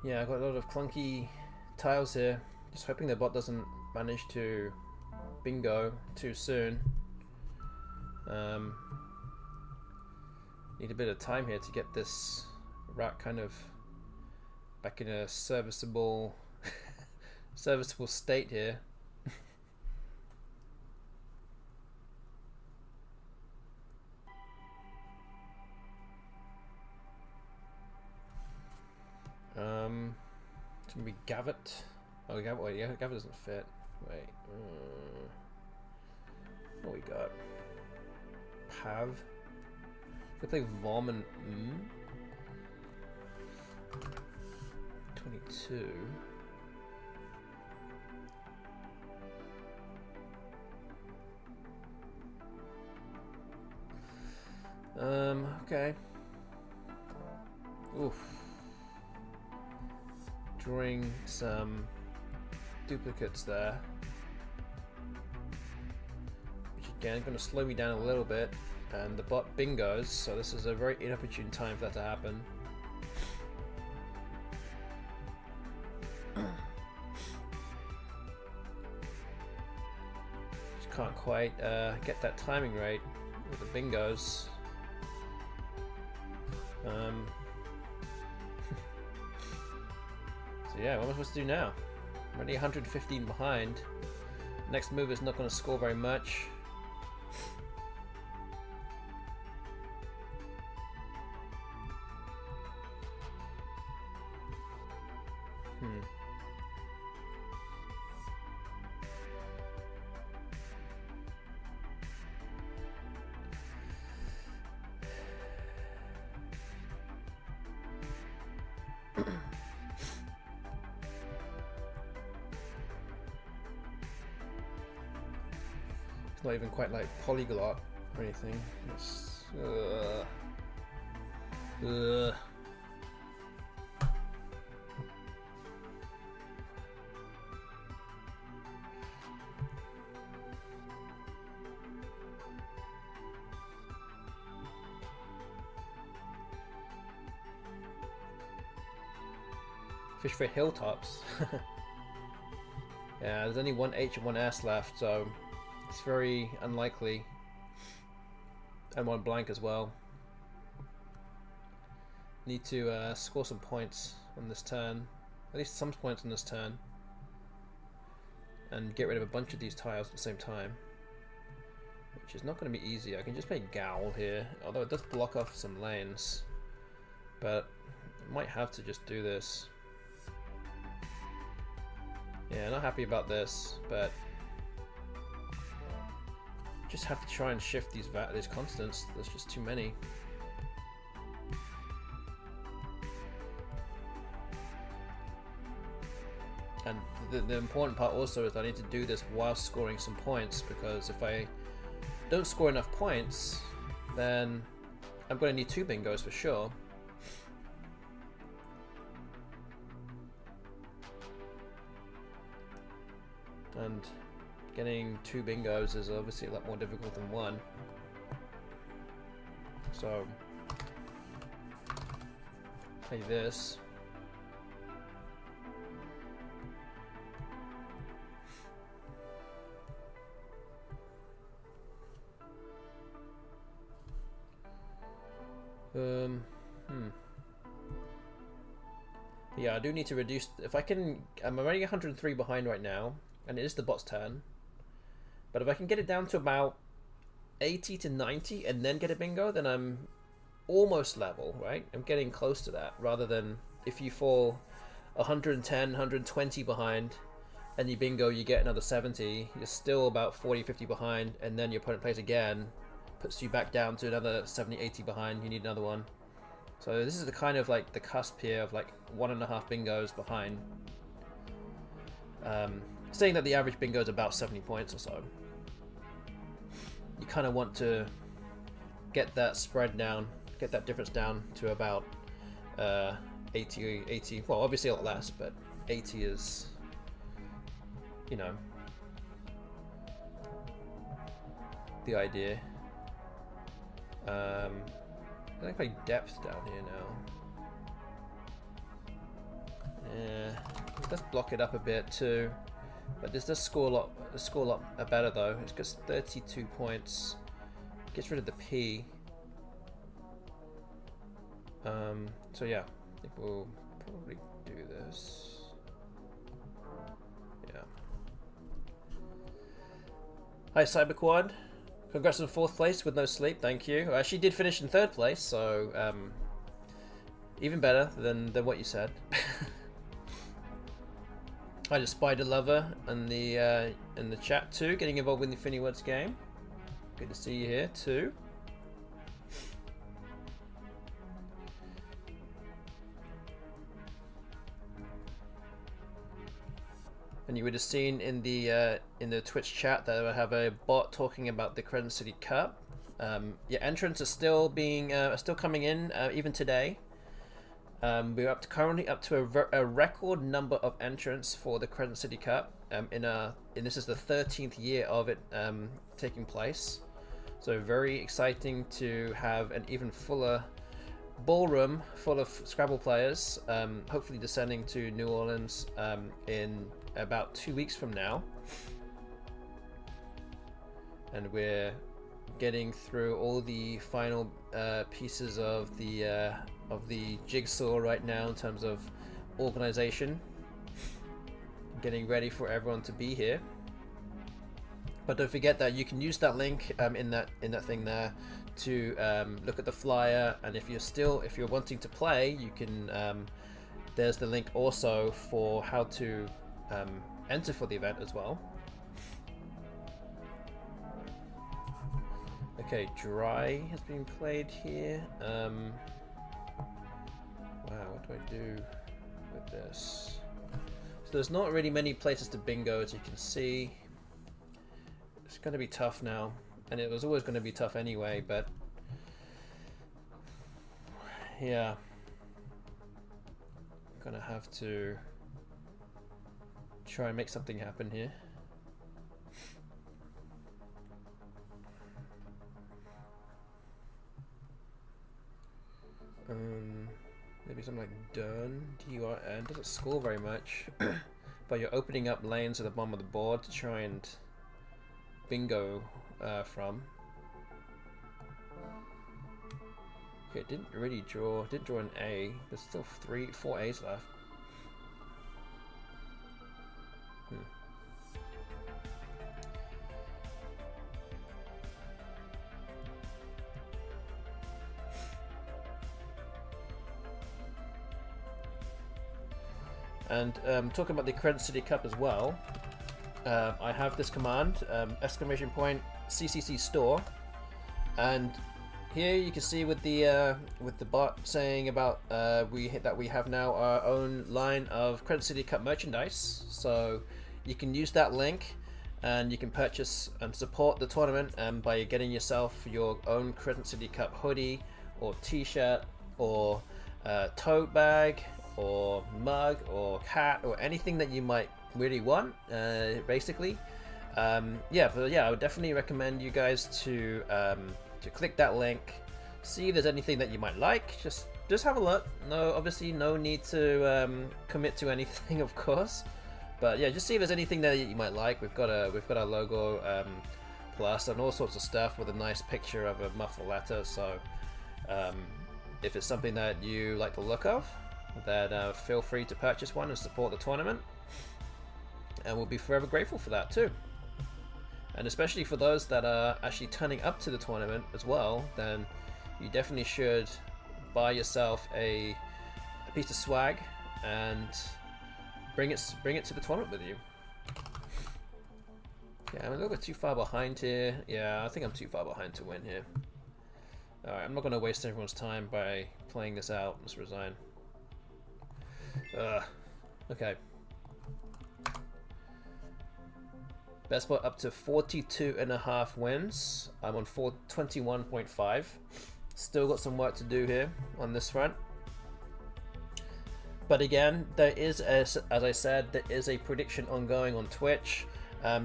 Yeah, I got a lot of clunky tiles here. Just hoping the bot doesn't manage to bingo too soon. Need a bit of time here to get this rat kind of back in a serviceable serviceable state here. It's gonna be Gavit. Oh, wait, yeah, Gavit doesn't fit. Wait. What we got? Pav. We play Vom and 22. Okay. Oof. Drawing some duplicates there, which again is going to slow me down a little bit, and the bot bingos, so this is a very inopportune time for that to happen. Just can't quite get that timing right with the bingos. So yeah, what am I supposed to do now? I'm already 115 behind. Next move is not going to score very much. Not even quite like polyglot or anything. It's, Fish for hilltops. Yeah, there's only one H and one S left, so it's very unlikely. And one blank as well. Need to score some points on this turn. At least some points on this turn. And get rid of a bunch of these tiles at the same time. Which is not going to be easy. I can just play Gowl here, although it does block off some lanes. But I might have to just do this. Yeah, not happy about this, but just have to try and shift these constants. There's just too many. And the important part also is I need to do this while scoring some points, because if I don't score enough points, then I'm going to need 2 bingos for sure. And getting 2 bingos is obviously a lot more difficult than 1. So, play this. Yeah, I do need to reduce. If I can, I'm already 103 behind right now. And it is the bot's turn. But if I can get it down to about 80 to 90 and then get a bingo, then I'm almost level, right? I'm getting close to that, rather than if you fall 110, 120 behind and you bingo, you get another 70, you're still about 40, 50 behind, and then your opponent plays again, puts you back down to another 70, 80 behind, you need another one. So this is the kind of like the cusp here of like 1.5 bingos behind. Saying that the average bingo is about 70 points or so. You kind of want to get that spread down, get that difference down to about 80, well obviously a lot less, but 80 is, you know, the idea. I think I depth down here now. Yeah, let's block it up a bit too. But this does score a lot better though. It gets 32 points. Gets rid of the P. So yeah, I think we'll probably do this. Yeah. Hi Cyberquad. Congrats on 4th place with no sleep. Thank you. I actually did finish in 3rd place, so even better than what you said. Hi to Spider Lover in the chat too, getting involved with the Infinity Words game. Good to see you here too. And you would have seen in the Twitch chat that I have a bot talking about the Crescent City Cup. Yeah, entrants are still coming in even today. We're currently up to a record number of entrants for the Crescent City Cup. And this is the 13th year of it taking place. So very exciting to have an even fuller ballroom full of Scrabble players. Hopefully descending to New Orleans in about 2 weeks from now. And we're getting through all the final pieces of the jigsaw right now in terms of organization, getting ready for everyone to be here. But don't forget that you can use that link in that thing there to look at the flyer, and if you're wanting to play, you can there's the link also for how to enter for the event as well. Okay, dry has been played here. Wow, what do I do with this? So there's not really many places to bingo, as you can see. Let's going to be tough now, and it was always going to be tough anyway, but yeah, gonna have to try and make something happen here. Maybe something like done, D-U-R-N, doesn't score very much, but you're opening up lanes at the bottom of the board to try and bingo from. Okay, didn't draw an A, there's still 4 A's left. And talking about the Credit City Cup as well, I have this command, !CCC_store, and here you can see with the bot saying about we have now our own line of Credit City Cup merchandise, so you can use that link and you can purchase and support the tournament by getting yourself your own Credit City Cup hoodie or t-shirt or tote bag or mug or hat or anything that you might really want, basically. Yeah, but yeah, I would definitely recommend you guys to click that link, see if there's anything that you might like. Just have a look. No, obviously no need to commit to anything, of course, but yeah, just see if there's anything that you might like. We've got our logo plus and all sorts of stuff with a nice picture of a muffled letter, so if it's something that you like the look of, then feel free to purchase one and support the tournament, and we'll be forever grateful for that too. And especially for those that are actually turning up to the tournament as well, then you definitely should buy yourself a piece of swag and bring it to the tournament with you. Yeah, I'm a little bit too far behind here. Yeah, I think I'm too far behind to win here. Alright, I'm not going to waste everyone's time by playing this out. Let's resign. Okay. BestBot up to 42.5 wins. I'm on 21.5. Still got some work to do here on this front. But again, there is, as I said, there is a prediction ongoing on Twitch.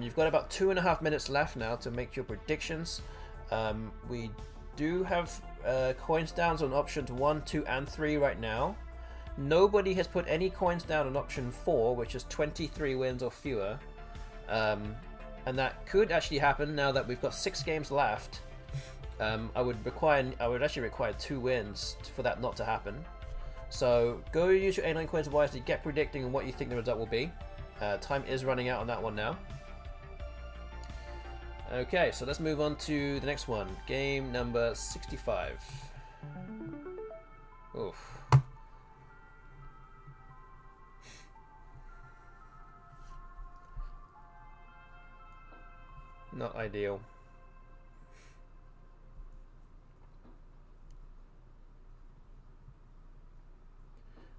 You've got about 2.5 minutes left now to make your predictions. We do have coins downs on options 1, 2, and 3 right now. Nobody has put any coins down on option 4, which is 23 wins or fewer. And that could actually happen now that we've got 6 games left. I would actually require 2 wins for that not to happen. So go use your A9 coins wisely, get predicting on what you think the result will be. Time is running out on that one now. Okay, so let's move on to the next one. Game number 65. Oof. Not ideal.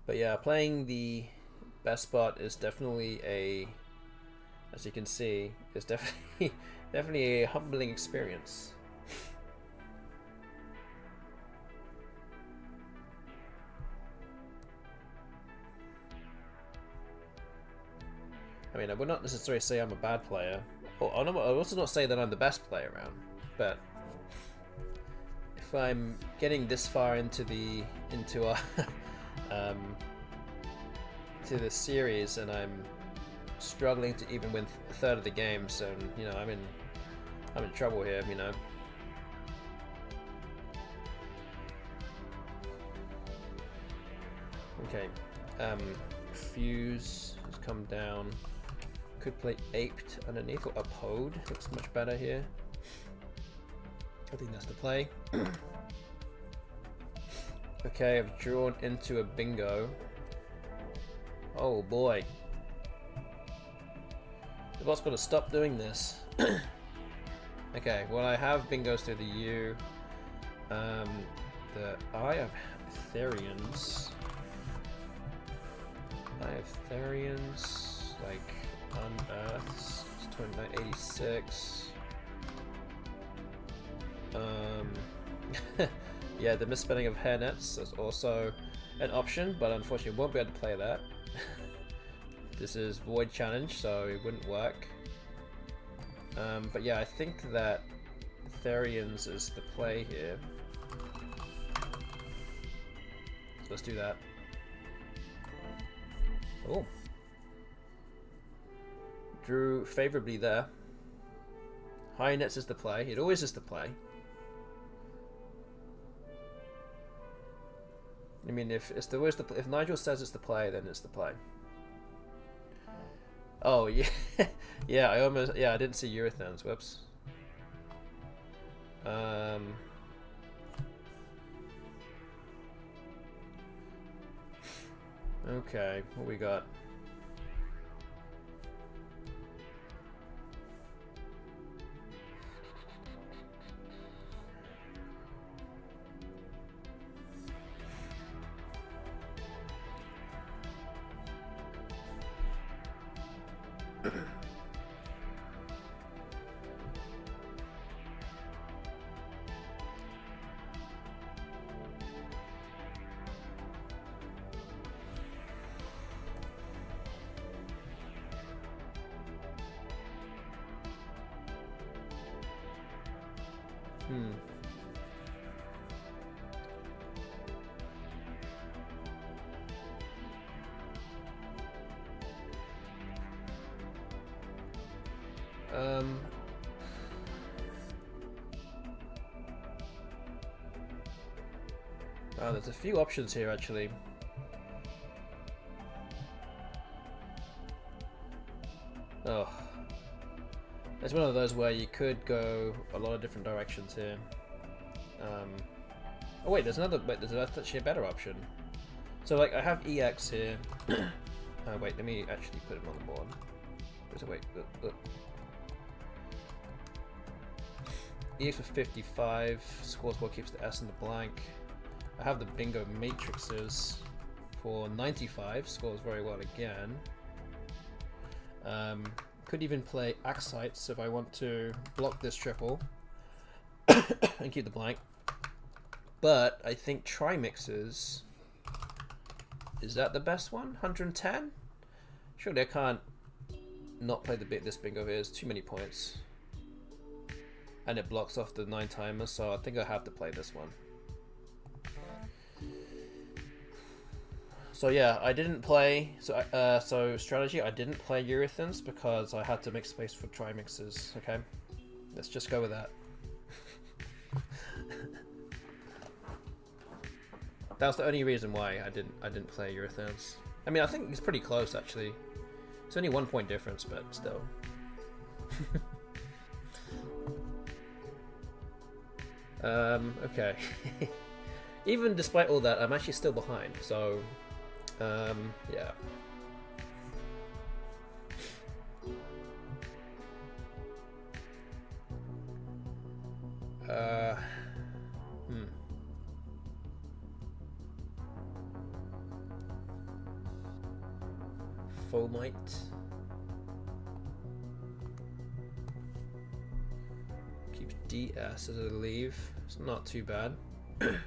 But yeah, playing the BestBot is definitely as you can see, is definitely a humbling experience. I mean, I would not necessarily say I'm a bad player. I would also not say that I'm the best player around, but if I'm getting this far into our to the series and I'm struggling to even win a third of the games, and you know, I'm in trouble here, you know. Okay, Fuse has come down. Could play Aped underneath, or Uphold. Looks much better here. I think that's the play. Okay, I've drawn into a bingo. Oh boy. The bot's got to stop doing this. Okay, well, I have bingos through the U. The I have Therians. like Unearths, 2986. Yeah, the misspelling of hairnets is also an option, but unfortunately won't be able to play that. This is void challenge, so it wouldn't work. But yeah, I think that Therians is the play here. So let's do that. Oh. Drew favorably there. High nets is the play. It always is the play. I mean, if Nigel says it's the play, then it's the play. Oh yeah, yeah. I didn't see Urethanes. Whoops. Okay, what we got? Oh, there's a few options here actually. Oh, it's one of those where you could go a lot of different directions here. Oh wait, there's actually a better option. So like I have EX here. Wait, let me actually put him on the board. Wait, EX for 55, scores well, keeps the S in the blank. I have the bingo matrices for 95, scores very well again. Could even play Axites if I want to block this triple and keep the blank. But I think Trimixes, is that the best one? 110? Surely I can't not play this bingo here. It's too many points. And it blocks off the 9 timers, so I think I have to play this one. So yeah, I didn't play. So strategy, I didn't play Urethanes because I had to make space for Trimixes. Okay, let's just go with that. That was the only reason why I didn't play Urethanes. I mean, I think it's pretty close actually. It's only 1 point difference, but still. Okay. Even despite all that, I'm actually still behind, so yeah. Fomite. Keeps DS as a leave. It's not too bad. It's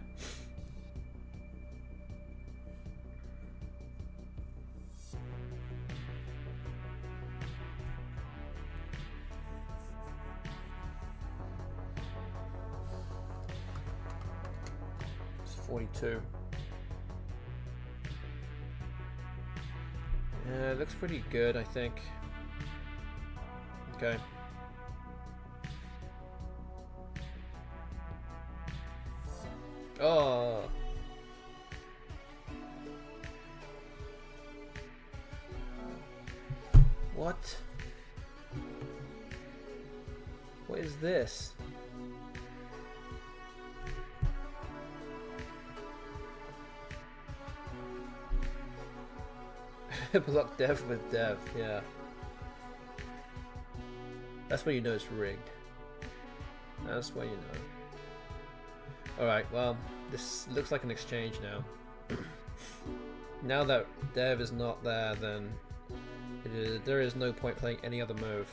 42. Yeah, it looks pretty good, I think. Okay. Oh. What? What is this? Block dev with dev, yeah. That's when you know it's rigged. That's when you know. Alright, well, this looks like an exchange now. Now that dev is not there, then there is no point playing any other move.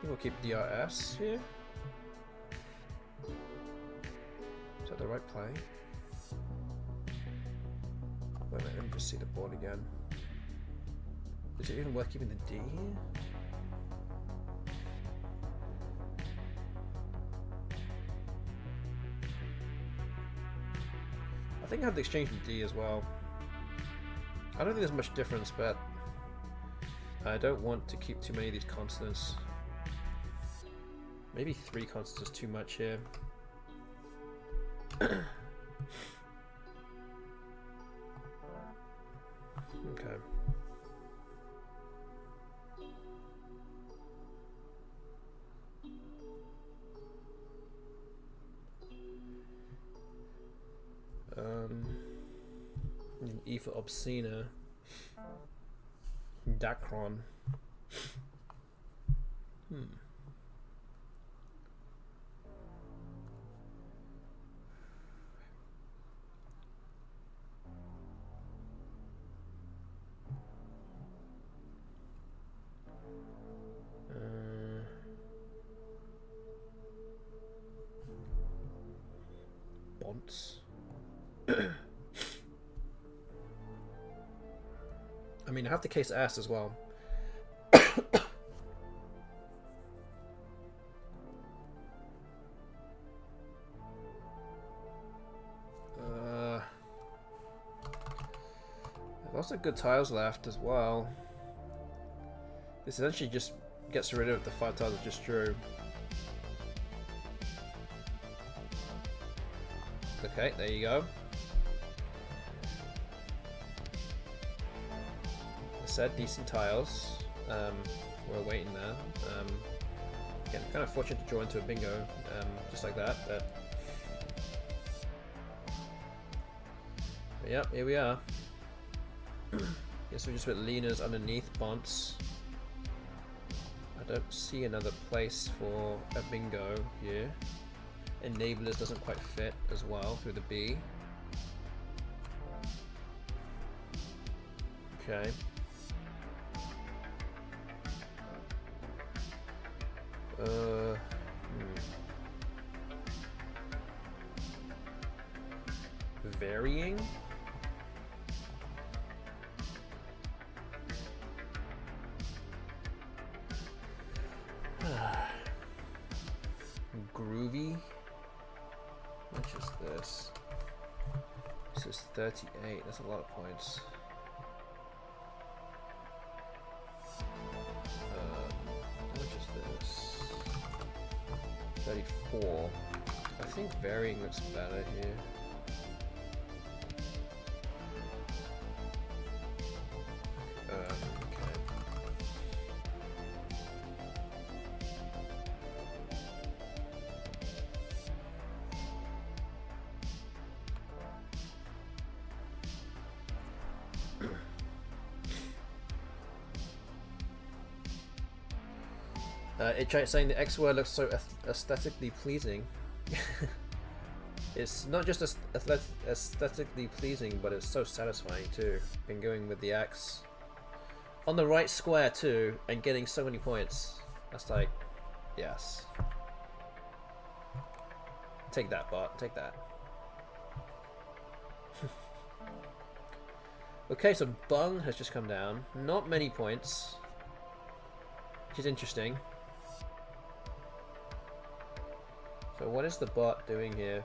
We'll keep DRS here. Is that the right play? Wait a minute, let me just see the board again. Is it even worth keeping the D here? I think I have to exchange the D as well. I don't think there's much difference, but I don't want to keep too many of these constants. Maybe 3 constants is too much here. Okay. E for Obscena. Dacron. Bonds. I mean, I have the case ass as well. Lots of good tiles left as well. This essentially just gets rid of the 5 tiles I just drew. Okay, there you go. I said decent tiles. We're waiting there. Again, kind of fortunate to draw into a bingo, just like that. But yep, here we are. Guess we just put leaners underneath Bonts. I don't see another place for a bingo here. Enablers doesn't quite fit as well through the B. Okay. Varying? Groovy? Which is this? This is 38, that's a lot of points. How much is this? 34. I think varying looks better here. It's saying the X word looks so aesthetically pleasing. It's not just aesthetically pleasing, but it's so satisfying too. Been going with the X on the right square too, and getting so many points. That's like, yes. Take that, bot. Take that. Okay, so Bung has just come down. Not many points, which is interesting. So what is the bot doing here?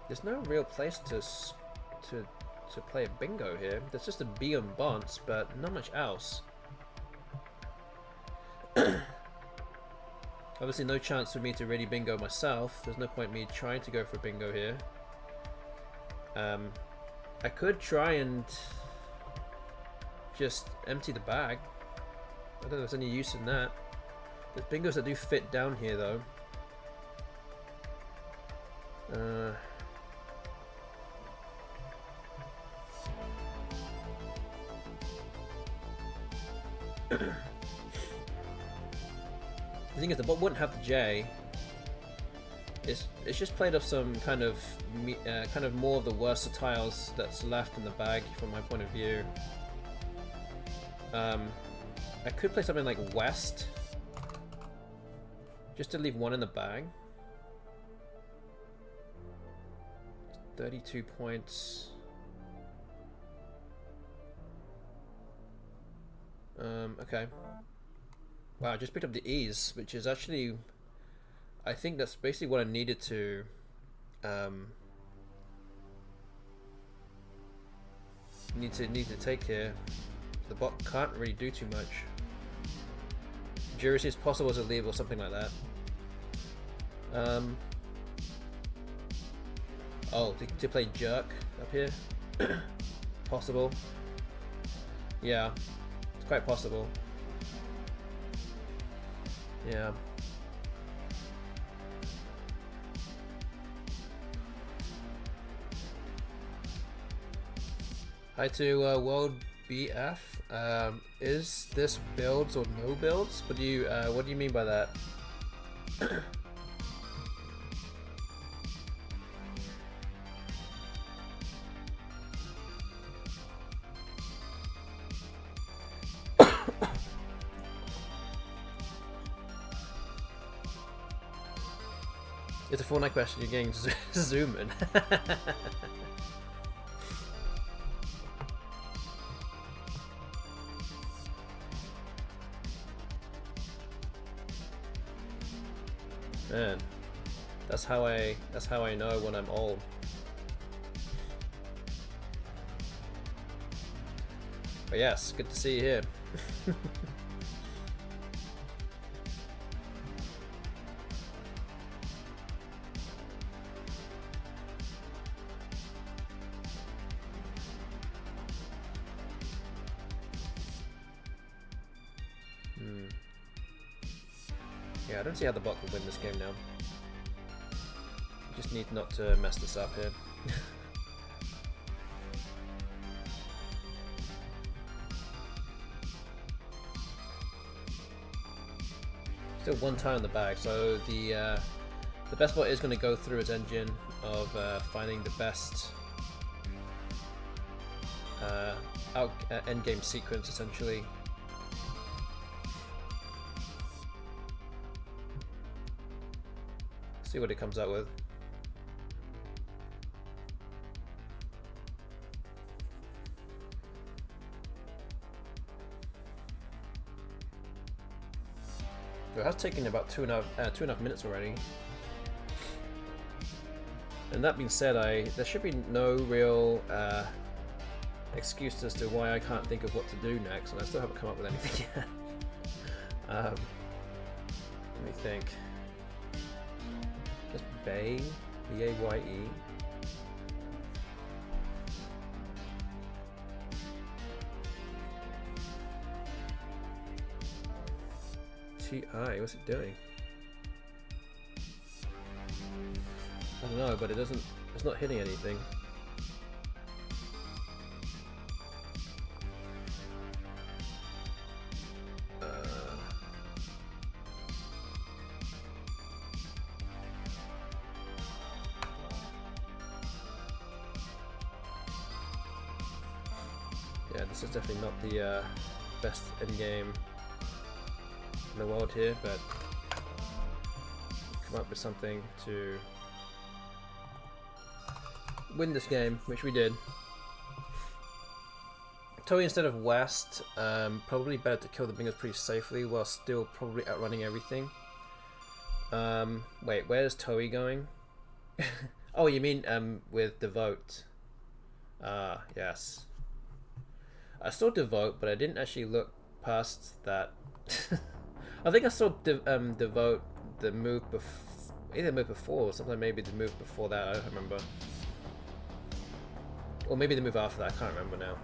There's no real place to play a bingo here. There's just a B on Bonts, but not much else. Obviously no chance for me to really bingo myself. There's no point me trying to go for a bingo here. I could try and just empty the bag. I don't know if there's any use in that. There's bingos that do fit down here though. The thing is, the bot wouldn't have the J. It's just played off some kind of more of the worst tiles that's left in the bag from my point of view. I could play something like West, just to leave one in the bag. 32 points. Okay. Wow, I just picked up the E's, which is actually, I think that's basically what I needed to need to take here. The bot can't really do too much. Jury is possible as a leave or something like that. Oh, to play jerk up here. Possible. Yeah, it's quite possible. Yeah. Hi to World BF. Is this builds or no builds? What do you mean by that? It's a Fortnite question. You're getting zooming. Man, that's how I know when I'm old. But yes, good to see you here. Yeah, I don't see how the bot will win this game now. Just need not to mess this up here. Still one tie in the bag, so the BestBot is going to go through his engine of finding the best endgame sequence, essentially. See what it comes out with. It has taken about two and a half minutes already. And that being said, there should be no real excuse as to why I can't think of what to do next, and I still haven't come up with anything yet. Let me think. Just Baye, B-A-Y-E. T-I, what's it doing? I don't know, but it's not hitting anything. Yeah, this is definitely not the best endgame in the world here, but come up with something to win this game, which we did. Toei instead of West, probably better to kill the bingers pretty safely while still probably outrunning everything. Wait, where's Toei going? Oh, you mean with Devote? Yes. I saw Devote, but I didn't actually look past that. I think I saw Devote the move either move before or something, maybe the move before that, I don't remember. Or maybe the move after that, I can't remember now.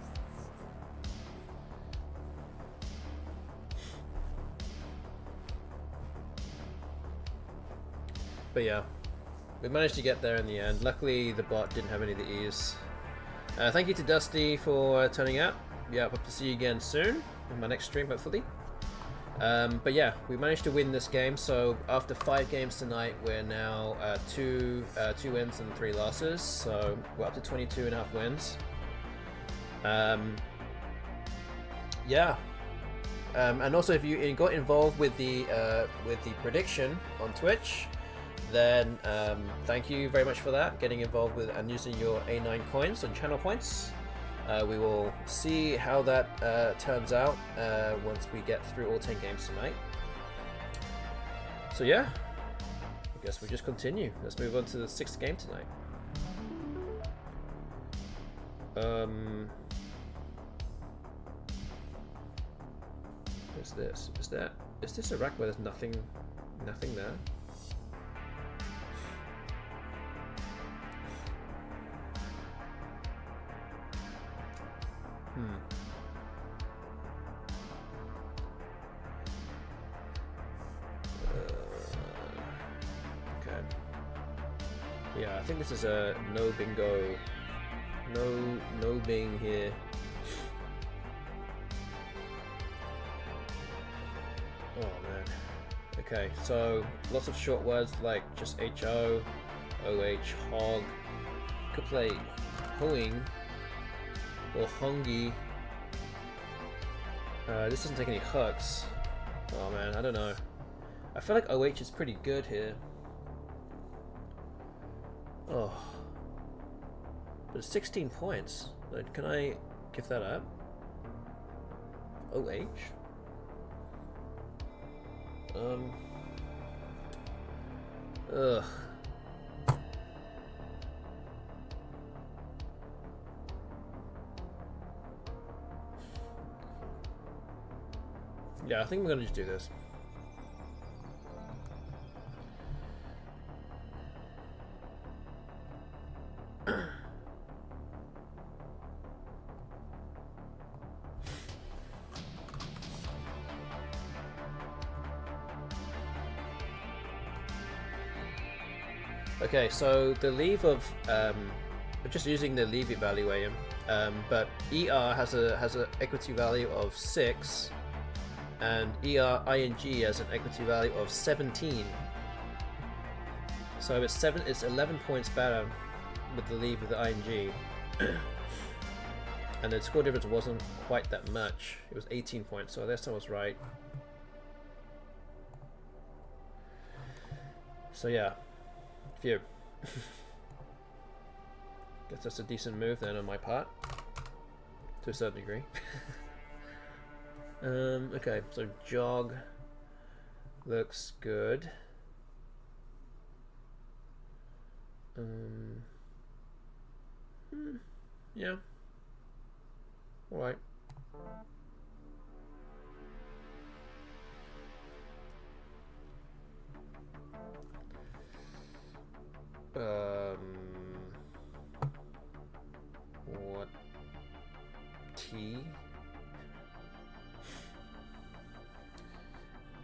But yeah, we managed to get there in the end. Luckily the bot didn't have any of the E's. Thank you to Dusty for turning up. Yeah, hope to see you again soon in my next stream, hopefully. But yeah, we managed to win this game. So after 5 games tonight, we're now 2 wins and 3 losses. So we're up to 22.5 wins. Yeah, And also, if you got involved with the prediction on Twitch, then thank you very much for that. Getting involved with and using your A9 coins and channel points. We will see how that turns out once we get through all 10 games tonight. So yeah, I guess we just continue. Let's move on to the 6th game tonight. What's this? Is this a rack where there's nothing there? Okay. Yeah, I think this is a no bingo. No bing here. Oh man. Okay, so lots of short words like just HO, OH, hog. Could play hoing or hongi. This doesn't take any hooks. Oh man, I don't know. I feel like OH is pretty good here. Oh. But it's 16 points. Like, can I give that up? OH? Ugh. Yeah, I think we're gonna just do this. Okay, so the leave of just using the leave evaluator, but ER has an equity value of 6, and ER-ING has an equity value of 17. So it's 11 points better with the leave of the ING, and the score difference wasn't quite that much. It was 18 points, so this time I was right. So yeah. Phew. Guess that's a decent move then on my part, to a certain degree. Okay, so jog looks good. Yeah. All right. What T?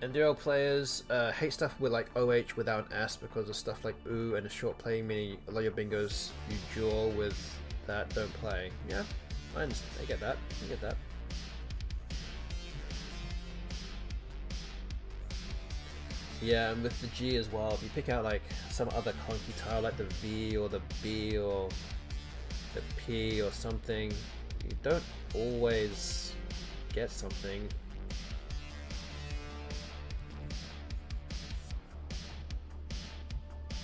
Enduro players hate stuff with like OH without an S because of stuff like ooh and a short playing, meaning a lot of your bingos you jaw with that don't play. Yeah, I get that. I get that. Yeah, and with the G as well, if you pick out like some other clunky tile like the V or the B or the P or something, you don't always get something.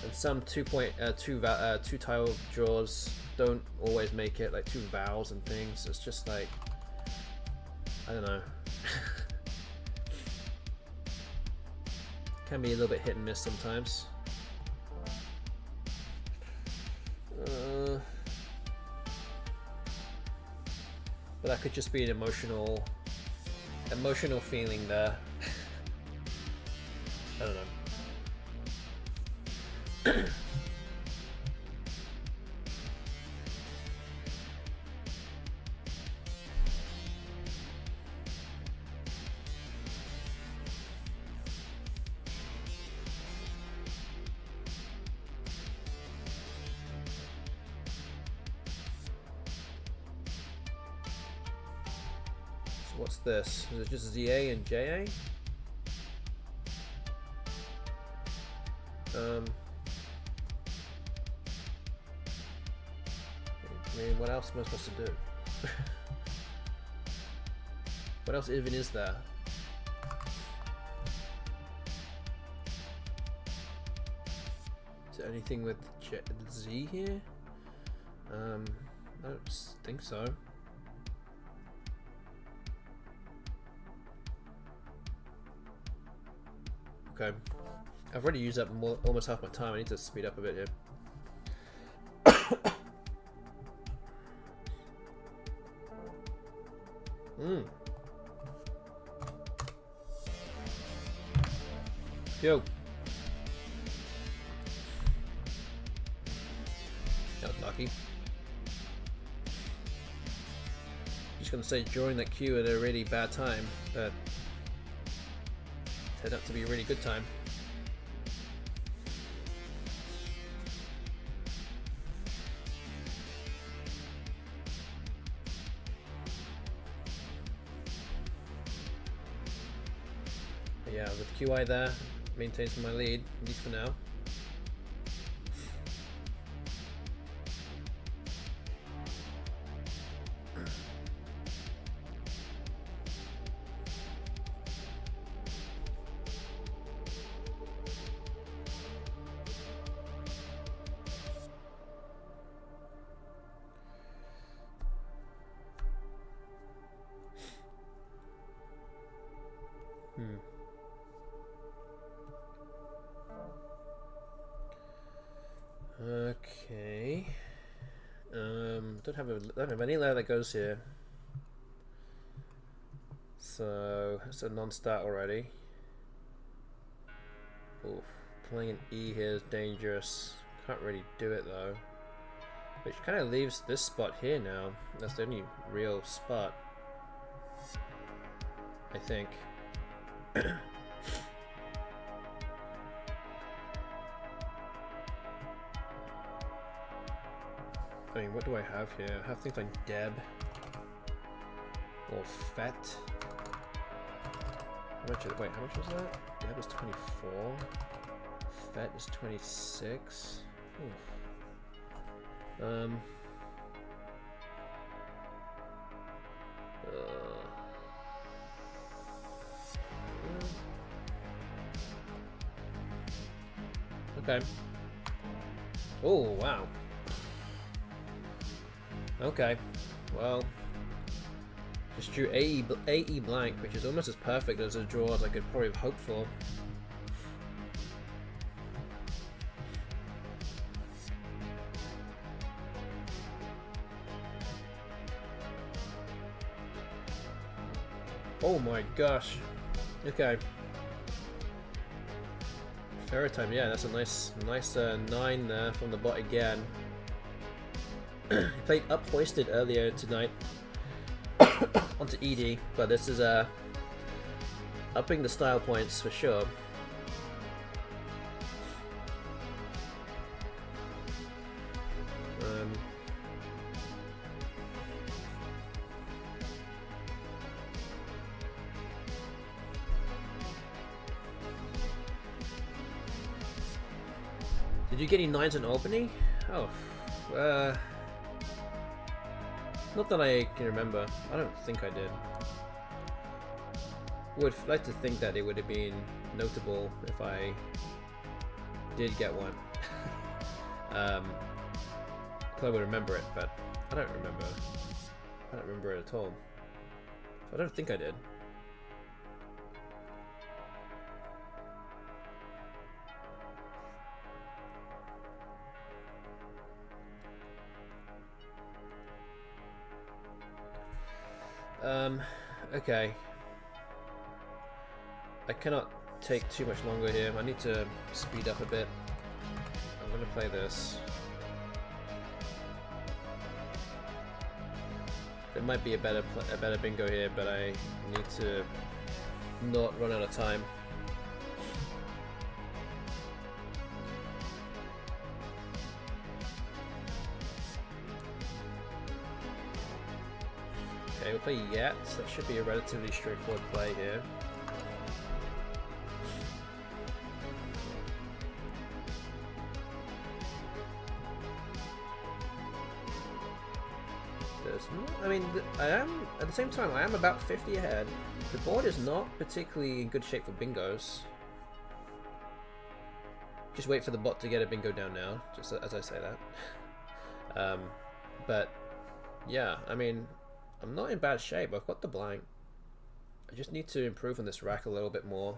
And some two tile draws don't always make it, like two vowels and things. It's just like, I don't know. Can be a little bit hit and miss sometimes. But that could just be an emotional feeling there. I don't know. What's this? Is it just ZA and JA? I mean, what else am I supposed to do? What else even is there? Is there anything with Z here? I don't think so. Okay, I've already used up almost half my time. I need to speed up a bit here. Yo. That was lucky. Just gonna say during that queue at a really bad time, but turned out to be a really good time. But yeah, with QI there, maintains my lead, at least for now. Okay. Don't have any layer that goes here. So that's a non-start already. Oof. Playing an E here is dangerous. Can't really do it though. Which kind of leaves this spot here now. That's the only real spot, I think. I mean, what do I have here? I have things like Deb or Fet. How much was that? Deb is 24. Fet is 26. Okay. Oh, wow. Okay, well, just drew AE blank, which is almost as perfect as a draw as I could probably have hoped for. Oh my gosh. Okay. Ferro time, yeah, that's a nice 9 there from the bot again. He played up hoisted earlier tonight onto ED, but this is upping the style points for sure. Did you get any 9s in Albany? Oh, not that I can remember. I don't think I did. Would like to think that it would have been notable if I did get one. I would remember it, but I don't remember. I don't remember it at all. So I don't think I did. Okay. I cannot take too much longer here. I need to speed up a bit. I'm gonna play this. There might be a better bingo here, but I need to not run out of time. Okay, we'll play Yet. That should be a relatively straightforward play here. it's not, I mean, I am, at the same time, I am about 50 ahead. The board is not particularly in good shape for bingos. Just wait for the bot to get a bingo down now, just as I say that. But, yeah, I mean, I'm not in bad shape. I've got the blank. I just need to improve on this rack a little bit more.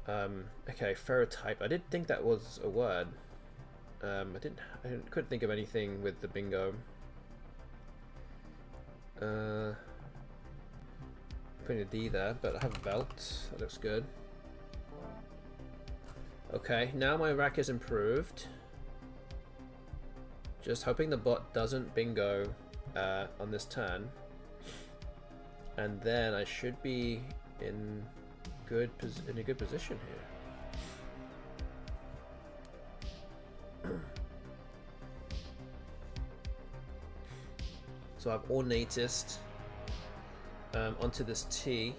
Okay, ferrotype. I did think that was a word. I couldn't think of anything with the bingo. Putting a D there, but I have a belt. That looks good. Okay, now my rack is improved. Just hoping the bot doesn't bingo on this turn. And then I should be in a good position here. So I've ornatist onto this T.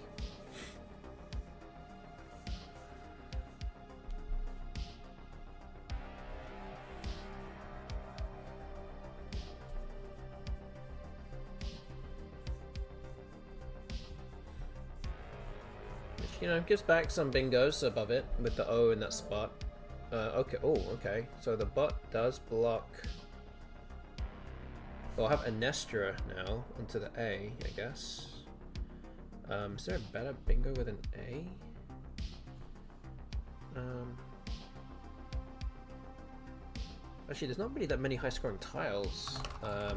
Which, you know, gives back some bingos above it with the O in that spot. Okay. Oh, okay. So the bot does block. Well, I'll have Anestra now onto the A, I guess. Is there a better bingo with an A? Actually, there's not really that many high-scoring tiles. I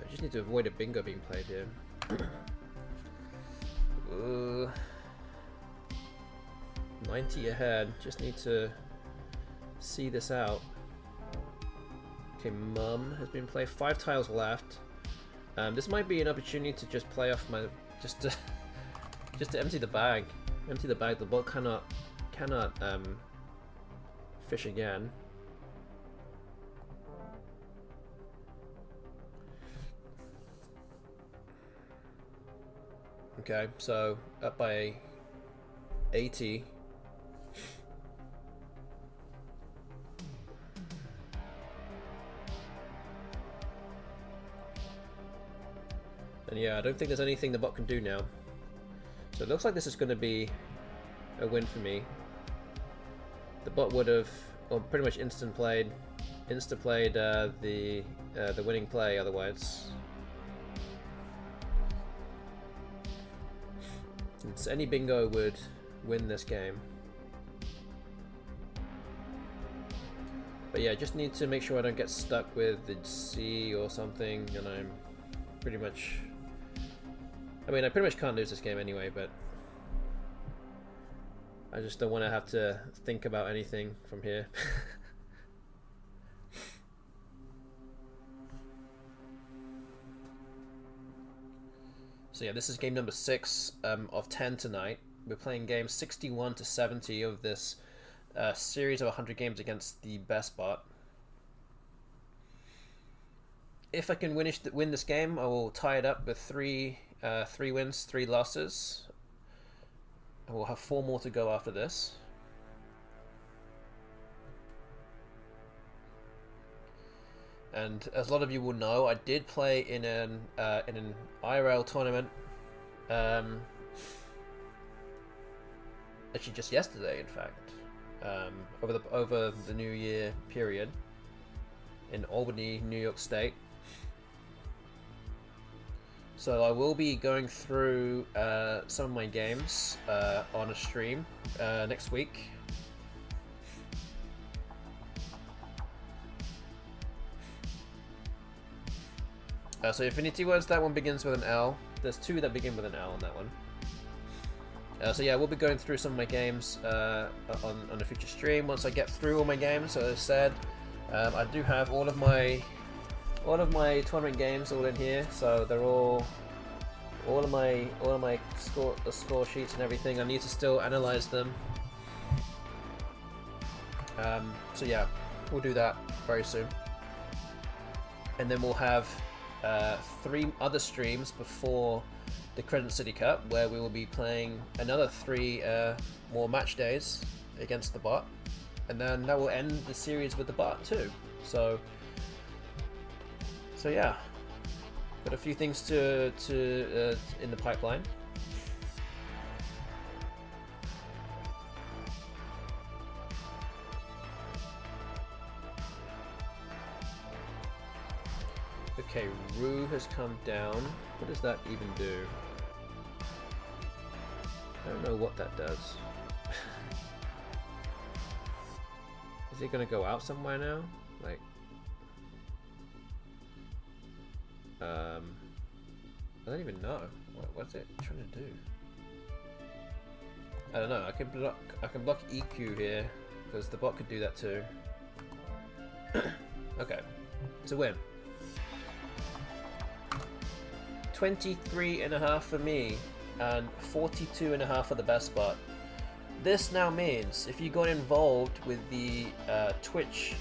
just need to avoid a bingo being played here. 90 ahead, just need to see this out. Okay, Mum has been played, 5 tiles left. This might be an opportunity to just play off my, just to empty the bag. Empty the bag, the bot cannot fish again. Okay, so up by 80. And yeah, I don't think there's anything the bot can do now. So it looks like this is going to be a win for me. The bot would have, or pretty much insta-played the winning play otherwise. So any bingo would win this game. But yeah, just need to make sure I don't get stuck with the C or something, and I'm pretty much... I mean, I pretty much can't lose this game anyway, but I just don't want to have to think about anything from here. So yeah, this is game number 6 of 10 tonight. We're playing games 61 to 70 of this series of 100 games against the BestBot. If I can win this game, I will tie it up with 3 wins, 3 losses. I will have 4 more to go after this. And as a lot of you will know, I did play in an IRL tournament, actually just yesterday, in fact, over the New Year period in Albany, New York State. So I will be going through some of my games on a stream next week. So Infinity Words, that one begins with an L. There's 2 that begin with an L on that one. So yeah, we'll be going through some of my games on a future stream once I get through all my games. So as I said, I do have all of my tournament games all in here. So they're all of my score sheets and everything. I need to still analyze them. So yeah, we'll do that very soon, and then we'll have 3 other streams before the Crescent City Cup, where we will be playing another 3 more match days against the bot. and then that will end the series with the bot too. So yeah, got a few things to in the pipeline. Okay, Rue has come down. What does that even do? I don't know what that does. Is it gonna go out somewhere now? Like, I don't even know. What's it trying to do? I don't know. I can block EQ here because the bot could do that too. Okay, it's a win. 23.5 for me and 42.5 for the BestBot. This now means if you got involved with the Twitch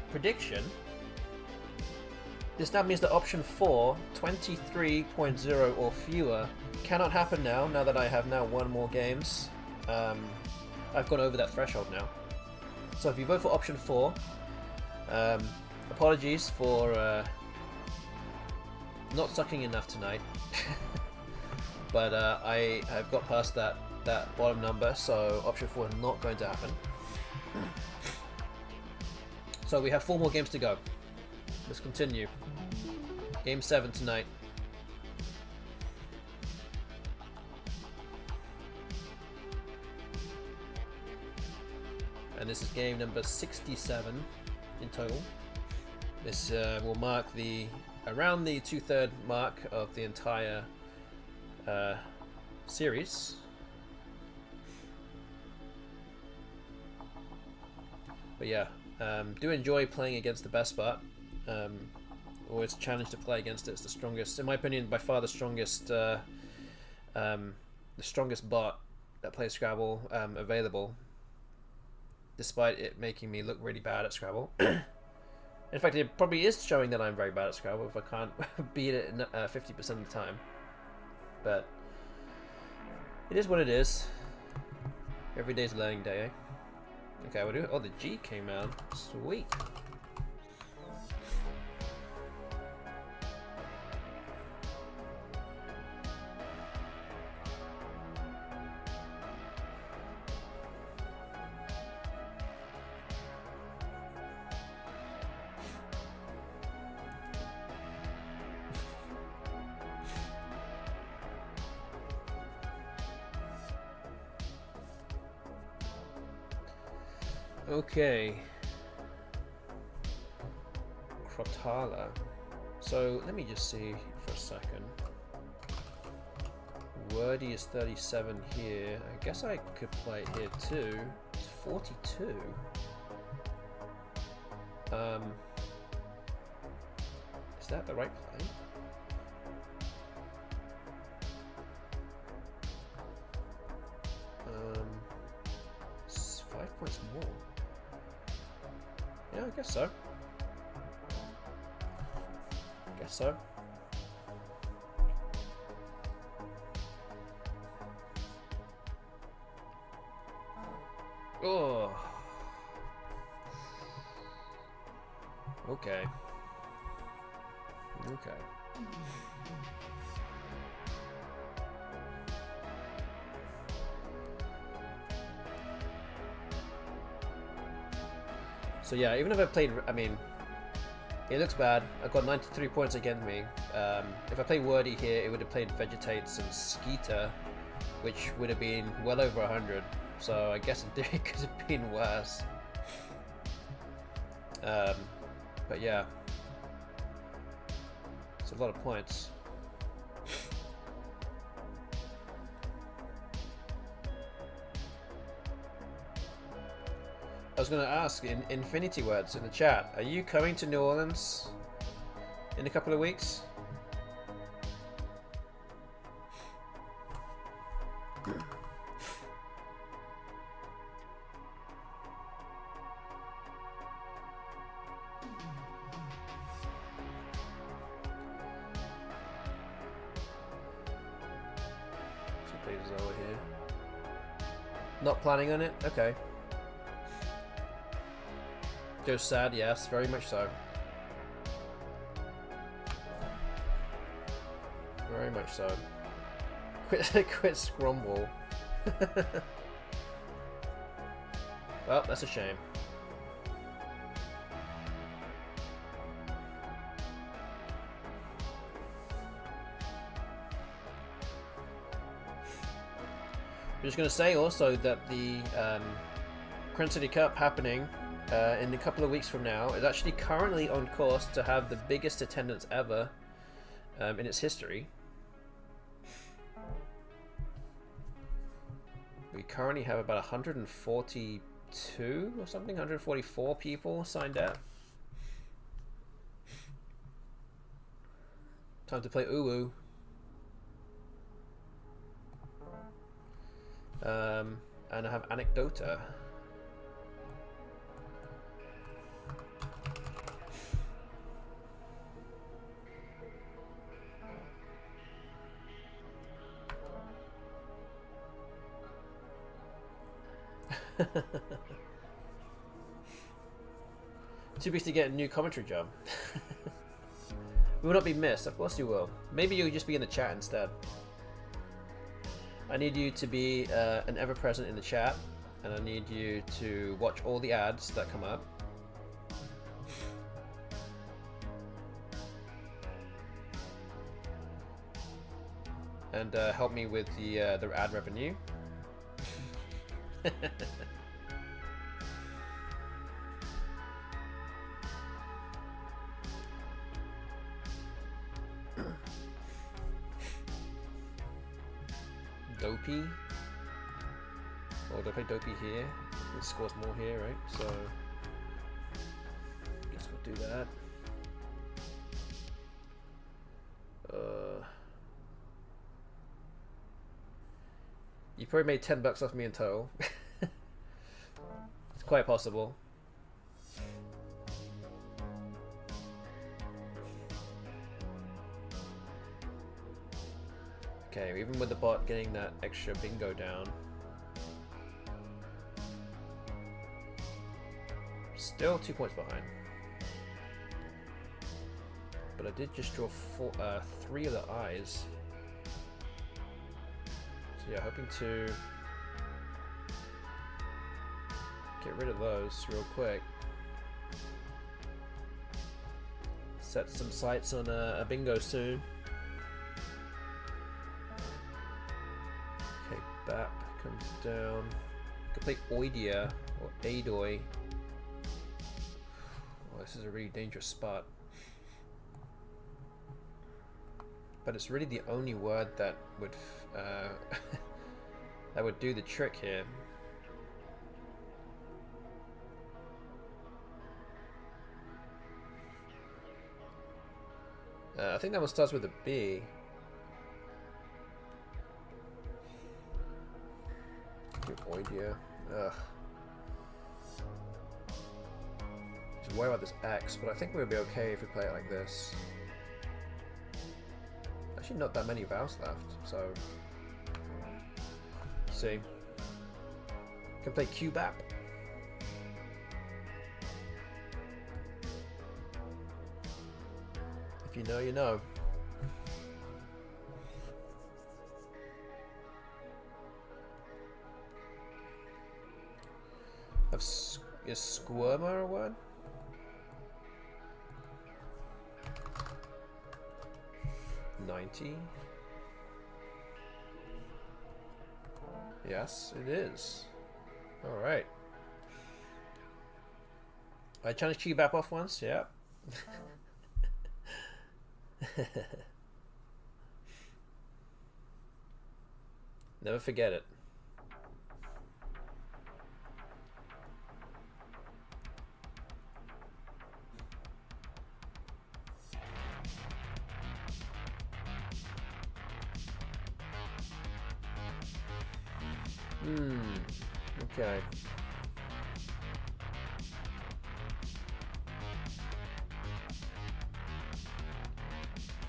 prediction, this now means that option 4, 23.0 or fewer, cannot happen now that I have now won more games. I've gone over that threshold now. So if you vote for option 4, apologies for not sucking enough tonight, but I have got past that bottom number, so option 4 is not going to happen. So we have 4 more games to go. Let's continue. Game 7 tonight. And this is game number 67 in total. This will mark around the 2/3 mark of the entire series. But yeah, do enjoy playing against the BestBot. Always a challenge to play against it. It's the strongest, in my opinion, by far the strongest bot that plays Scrabble available, despite it making me look really bad at Scrabble. In fact, it probably is showing that I'm very bad at Scrabble if I can't beat it 50% of the time. But it is what it is. Every day's a learning day, eh? Okay, we'll do it. Oh, the G came out. Sweet. Okay. Crotala. So let me just see for a second. Wordy is 37 here. I guess I could play it here too. It's 42. Is that the right play? 5 points more. Yeah, I guess so. Guess so. Oh. Okay. Okay. So yeah, even if I played, I mean, it looks bad. I've got 93 points against me. If I played Wordy here, it would have played Vegetates and Skeeter, which would have been well over 100. So I guess in theory it could have been worse. But yeah, it's a lot of points. I was going to ask in Infinity Words in the chat, are you coming to New Orleans in a couple of weeks? Over here. Not planning on it? Okay. Go sad, yes, very much so. Very much so. Quit Scrumble. Well, that's a shame. I'm just going to say also that the Crescent City Cup happening in a couple of weeks from now is actually currently on course to have the biggest attendance ever in its history. We currently have about 142 or something, 144 people signed up. Time to play Uwu. And I have Anecdota. Too big to get a new commentary job. We will not be missed, of course you will. Maybe you'll just be in the chat instead. I need you to be an ever-present in the chat, and I need you to watch all the ads that come up. And help me with the ad revenue. Dopey. Or do I play Dopey here? It scores more here, right? So guess we'll do that. You probably made $10 off me in total. It's quite possible. Okay, even with the bot getting that extra bingo down, still 2 points behind. But I did just draw 3 of the eyes. So yeah, hoping to get rid of those real quick. Set some sights on a bingo soon. Okay, Bap comes down. Could play Oidia or Adoi. Oh, this is a really dangerous spot. But it's really the only word that would that would do the trick here. I think that one starts with a B. Oidia. Ugh. Just worry about this X, but I think we'll be okay if we play it like this. Actually, not that many vowels left, so see. Can play Q-Bap. If you know, you know. Is Squirmer a word? $90. Yes, it is. Alright. I challenged Q-Bap off once, yeah. Never forget it. Okay.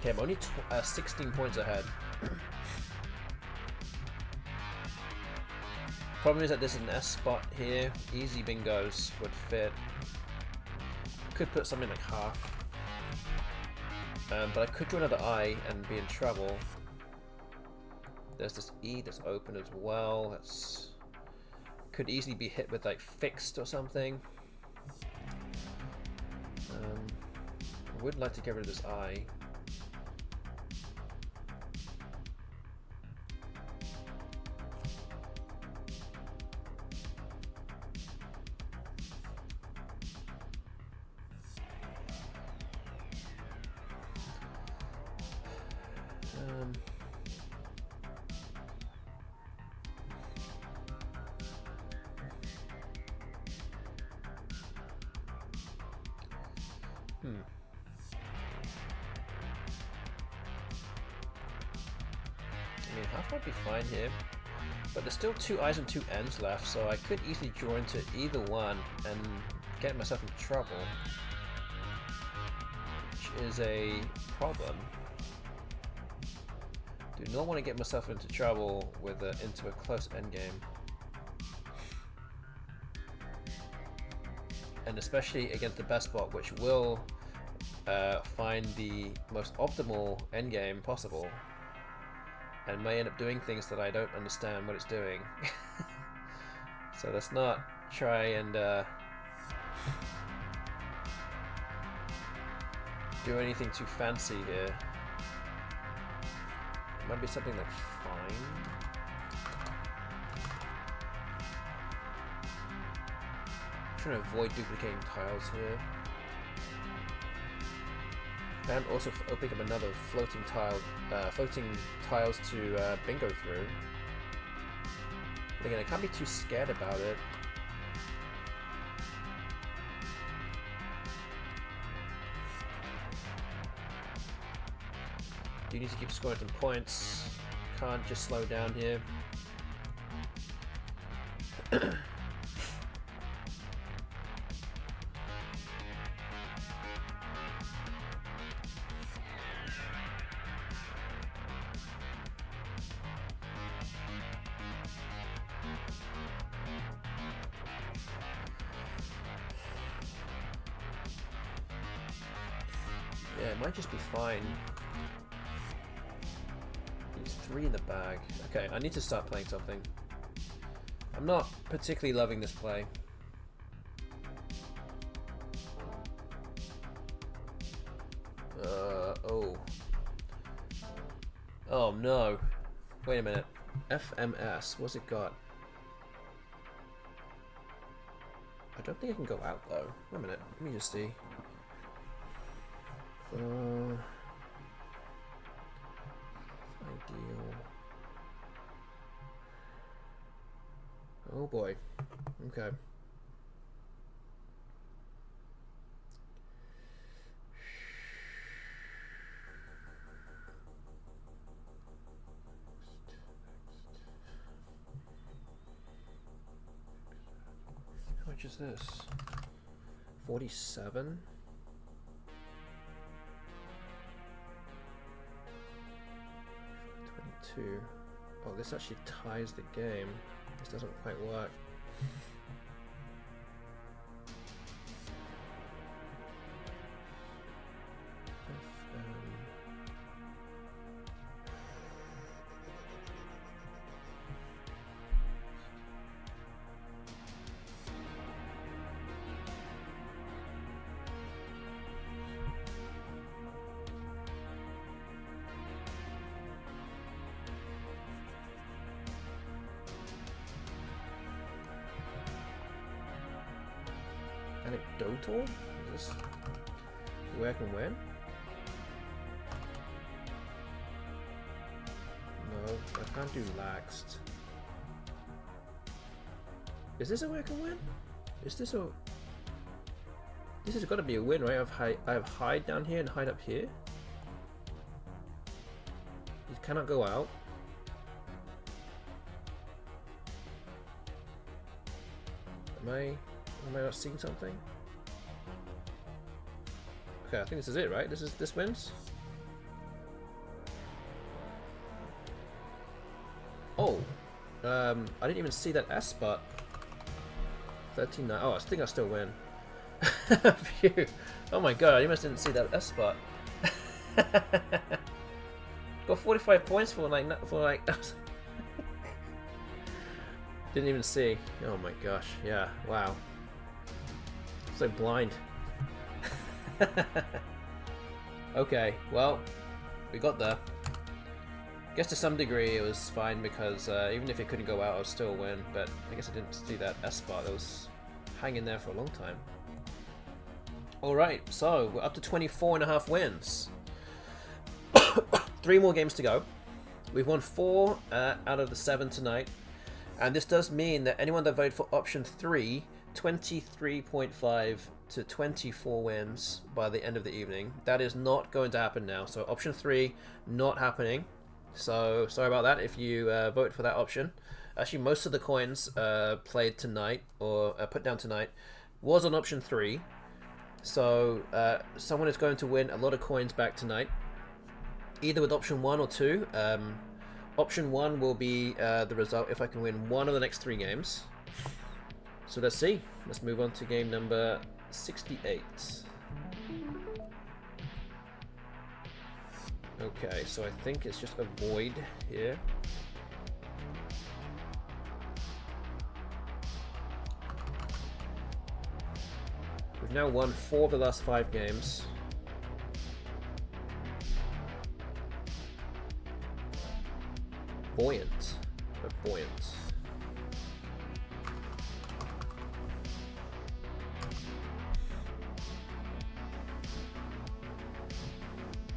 Okay, I'm only 16 points ahead. Problem is that there's an S spot here. Easy bingos would fit. could put something like half. But I could draw another I and be in trouble. There's this E that's open as well. That's could easily be hit with like fixed or something. I would like to get rid of this I. I mean, half might be fine here, but there's still 2 I's and 2 N's left, so I could easily draw into either one and get myself in trouble, which is a problem. Do not want to get myself into trouble with into a close endgame, and especially against the BestBot, which will find the most optimal endgame possible. And may end up doing things that I don't understand what it's doing. So let's not try and do anything too fancy here. It might be something like fine. I'm trying to avoid duplicating tiles here. And also opening up another floating tiles to bingo through. But again, I can't be too scared about it. Do need to keep scoring some points. Can't just slow down here. Yeah, it might just be fine. There's 3 in the bag. Okay, I need to start playing something. I'm not particularly loving this play. Oh. Oh no. Wait a minute. FMS, what's it got? I don't think I can go out though. Wait a minute, let me just see. Ideal. Oh boy. Okay. How much is this? 47? Oh, this actually ties the game. This doesn't quite work. Anecdotal? Is this where I can win? No, I can't do laxed. Is this a way I can win? Is this a... This has got to be a win, right? I have hide down here and hide up here. You cannot go out. Am I not seeing something? Okay, I think this is it, right? This wins. Oh, I didn't even see that S spot. 13-9. Oh, I think I still win. Phew. Oh my god, you must didn't see that BestBot. Got 45 points for like didn't even see. Oh my gosh, yeah, wow. So blind. Okay, well, we got there. Guess to some degree it was fine because even if it couldn't go out, I would still win. But I guess I didn't see that S-spot. That was hanging there for a long time. Alright, so we're up to 24.5 wins. 3 more games to go. We've won 4 out of the 7 tonight. And this does mean that anyone that voted for option 3, 23.5 to 24 wins by the end of the evening. That is not going to happen now. So option 3, not happening. So sorry about that if you vote for that option. Actually, most of the coins played tonight or put down tonight was on option 3. So someone is going to win a lot of coins back tonight, either with option 1 or 2. Option 1 will be the result if I can win one of the next 3 games. So let's see. Let's move on to game number 68. Okay, so I think it's just a void here. We've now won 4 of the last 5 games. Buoyant. Buoyant.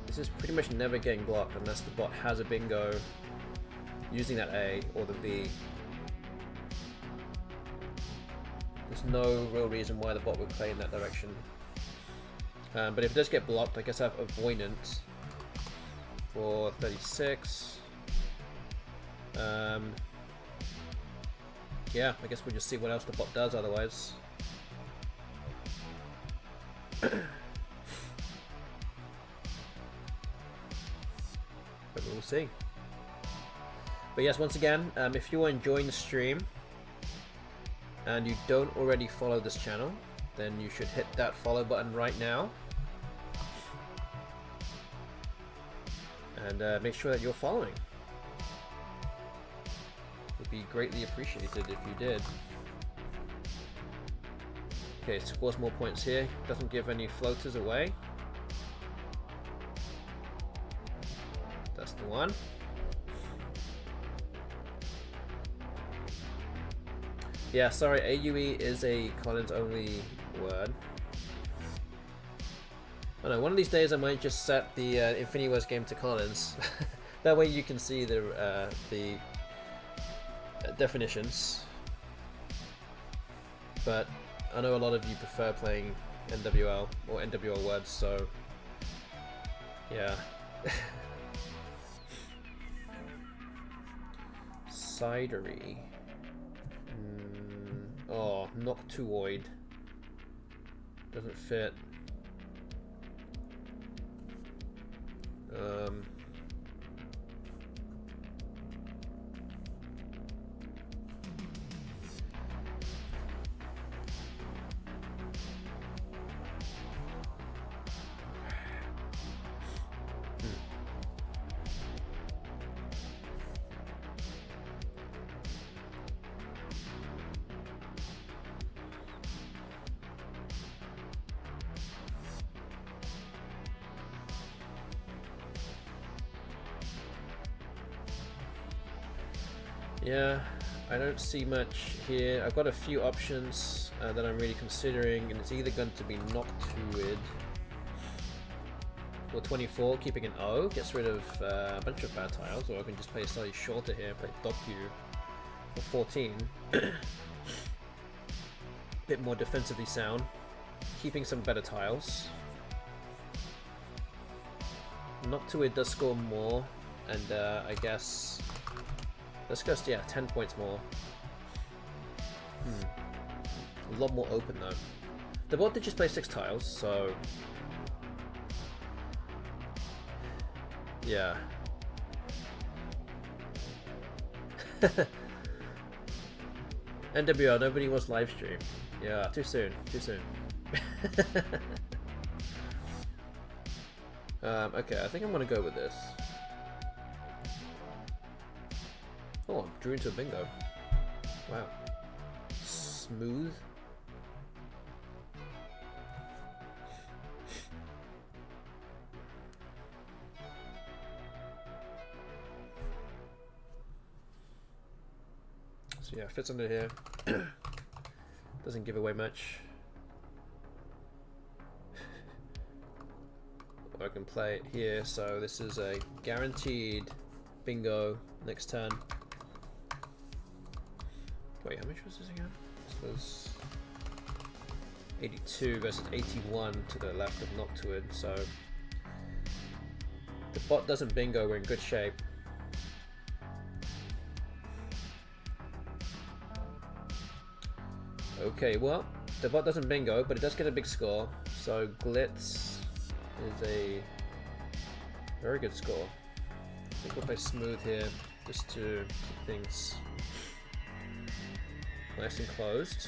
This is pretty much never getting blocked unless the bot has a bingo using that A or the V. There's no real reason why the bot would play in that direction. But if it does get blocked, I guess I have Avoidance for 36. Yeah, I guess we'll just see what else the bot does otherwise. But we'll see. But yes, once again, if you are enjoying the stream and you don't already follow this channel, then you should hit that follow button right now. And make sure that you're following. It would be greatly appreciated if you did. Okay, scores more points here. Doesn't give any floaters away. That's the one. Yeah, sorry, AUE is a Collins only word. I don't know, one of these days I might just set the Infinity Wars game to Collins. That way you can see the definitions. But I know a lot of you prefer playing NWL or NWL words, so yeah. Cidery. Oh, Noctuoid. Doesn't fit. Yeah, I don't see much here. I've got a few options that I'm really considering, and it's either going to be Noctuid for 24, keeping an O, gets rid of a bunch of bad tiles, or I can just play slightly shorter here, play Doku for 14. Bit more defensively sound, keeping some better tiles. Noctuid does score more, and I guess let's go, yeah, 10 points more. A lot more open though. The bot did just play 6 tiles, so yeah. NWL, nobody wants live stream. Yeah, too soon, too soon. Okay, I think I'm gonna go with this. Oh, I drew into a bingo. Wow. Smooth. So yeah, fits under here. Doesn't give away much. I can play it here, so this is a guaranteed bingo next turn. Wait, how much was this again? This was 82 versus 81 to the left of Noctuid, so the bot doesn't bingo, we're in good shape. Okay, well, the bot doesn't bingo, but it does get a big score, so Glitz is a very good score. I think we'll play smooth here, just to keep things nice and closed.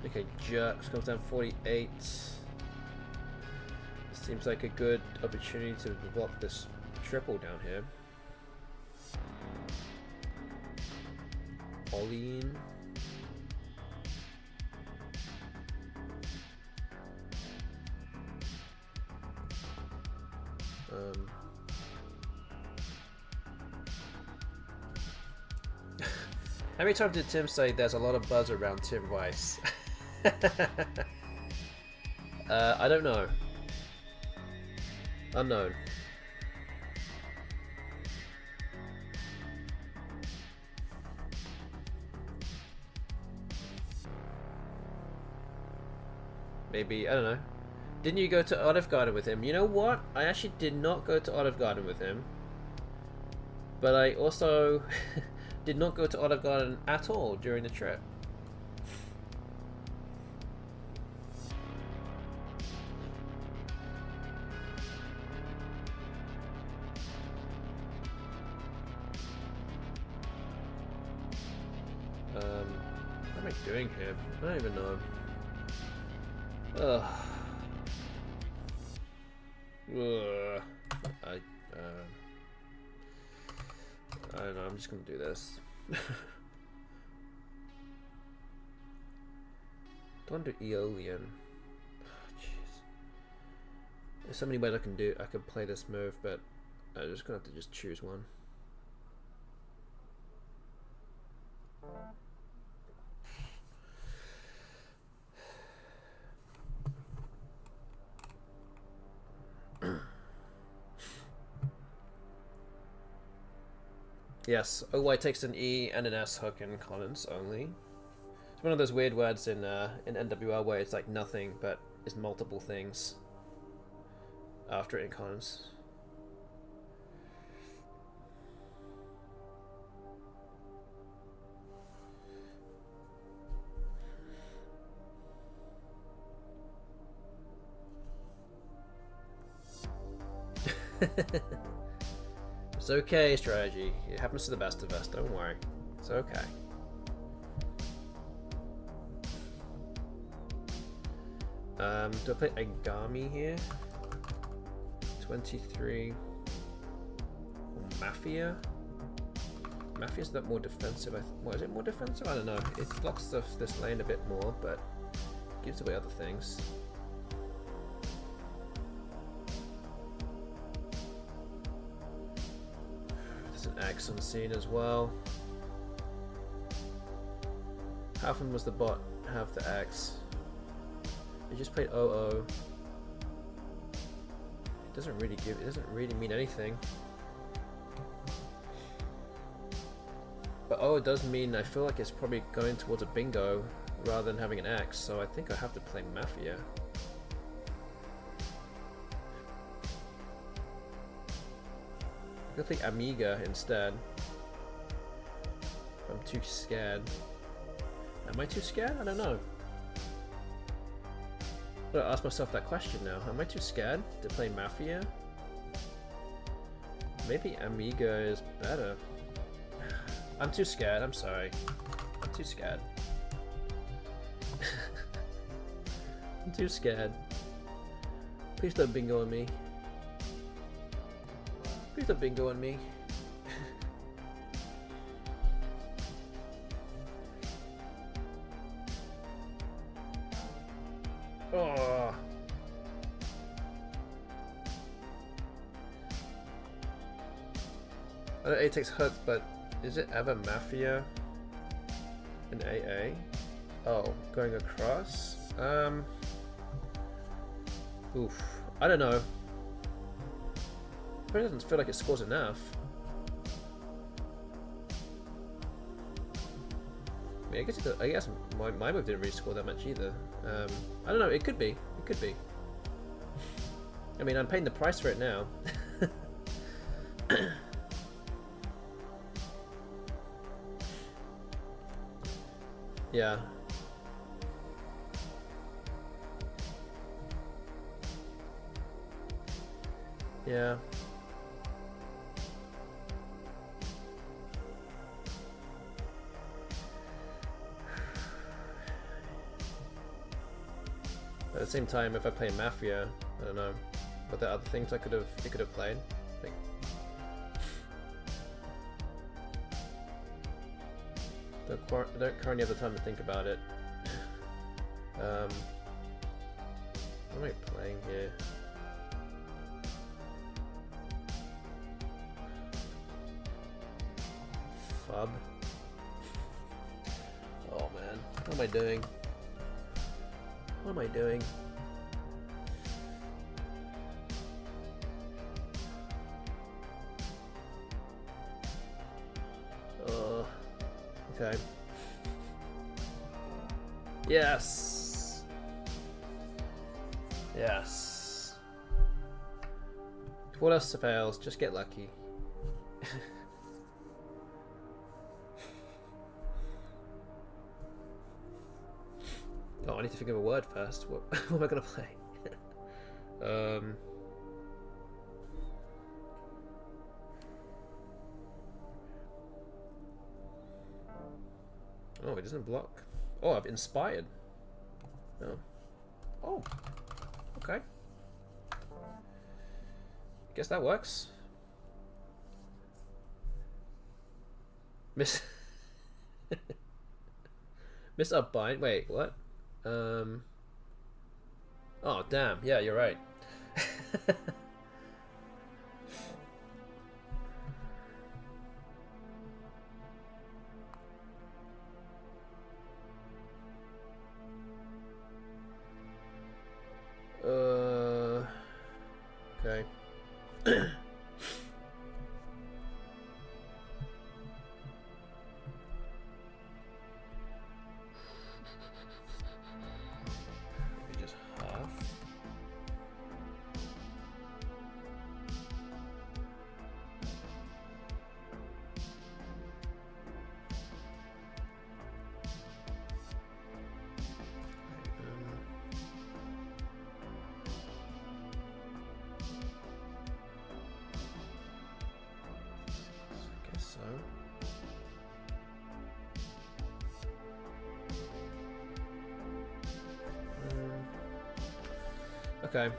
Okay, Jerks comes down 48. Seems like a good opportunity to block this triple down here. Olleen. How many times did Tim say there's a lot of buzz around Tim Rice? I don't know. Unknown. Maybe, I don't know. Didn't you go to Olive Garden with him? You know what? I actually did not go to Olive Garden with him. But I also did not go to Olive Garden at all during the trip. What am I doing here? I don't even know. Ugh. Ugh. I don't know, I'm just gonna do this. Do I want to do Aeolian? Oh, jeez. There's so many ways I can play this move, but I'm just gonna have to just choose one. Yes, OY takes an E and an S hook in Collins only. It's one of those weird words in NWR where it's like nothing, but it's multiple things after it in Collins. It's okay, strategy. It happens to the best of us, don't worry. It's okay. Do I play Agami here? 23. Mafia? Mafia's not more defensive. What is it, more defensive? I don't know. It blocks this lane a bit more, but gives away other things. X on the scene as well. How often was the bot have the X? It just played OO. It doesn't really mean anything. But OO does mean I feel like it's probably going towards a bingo rather than having an axe, so I think I have to play Mafia. I could play Amiga instead. I'm too scared. Am I too scared? I don't know. I gotta ask myself that question now. Am I too scared to play Mafia? Maybe Amiga is better. I'm too scared, I'm sorry. I'm too scared. I'm too scared. Please don't bingo on me. Please don't bingo on me. Oh. I know A takes hook, but is it ever Mafia in AA? Oh, going across? Oof. I don't know. It doesn't feel like it scores enough. I mean, I guess my move didn't really score that much either. I don't know. It could be. It could be. I mean, I'm paying the price for it now. Yeah. Yeah. At the same time, if I play Mafia, I don't know. But there are other things it could have played. Like, I don't currently have the time to think about it. What am I playing here? Fub. Oh man, what am I doing? What am I doing? Okay. Yes. Yes. What else fails? Just get lucky. Oh, I need to think of a word first. What am I gonna play? Oh, it doesn't block. Oh, I've inspired. Oh. Oh. Okay. Guess that works. Miss Upbind. Wait, what? Oh, damn. Yeah, you're right. Okay. Just half. Okay.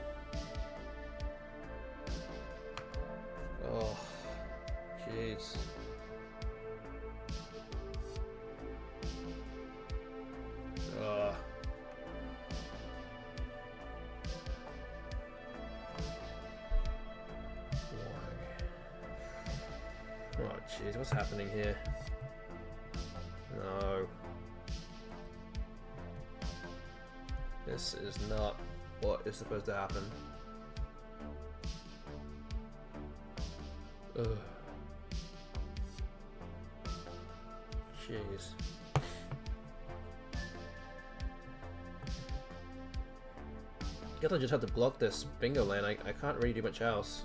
Oh, jeez. Oh. Oh, jeez, what's happening here? No. This is not what is supposed to happen. Ugh. Jeez. Guess I just have to block this bingo lane. I can't really do much else.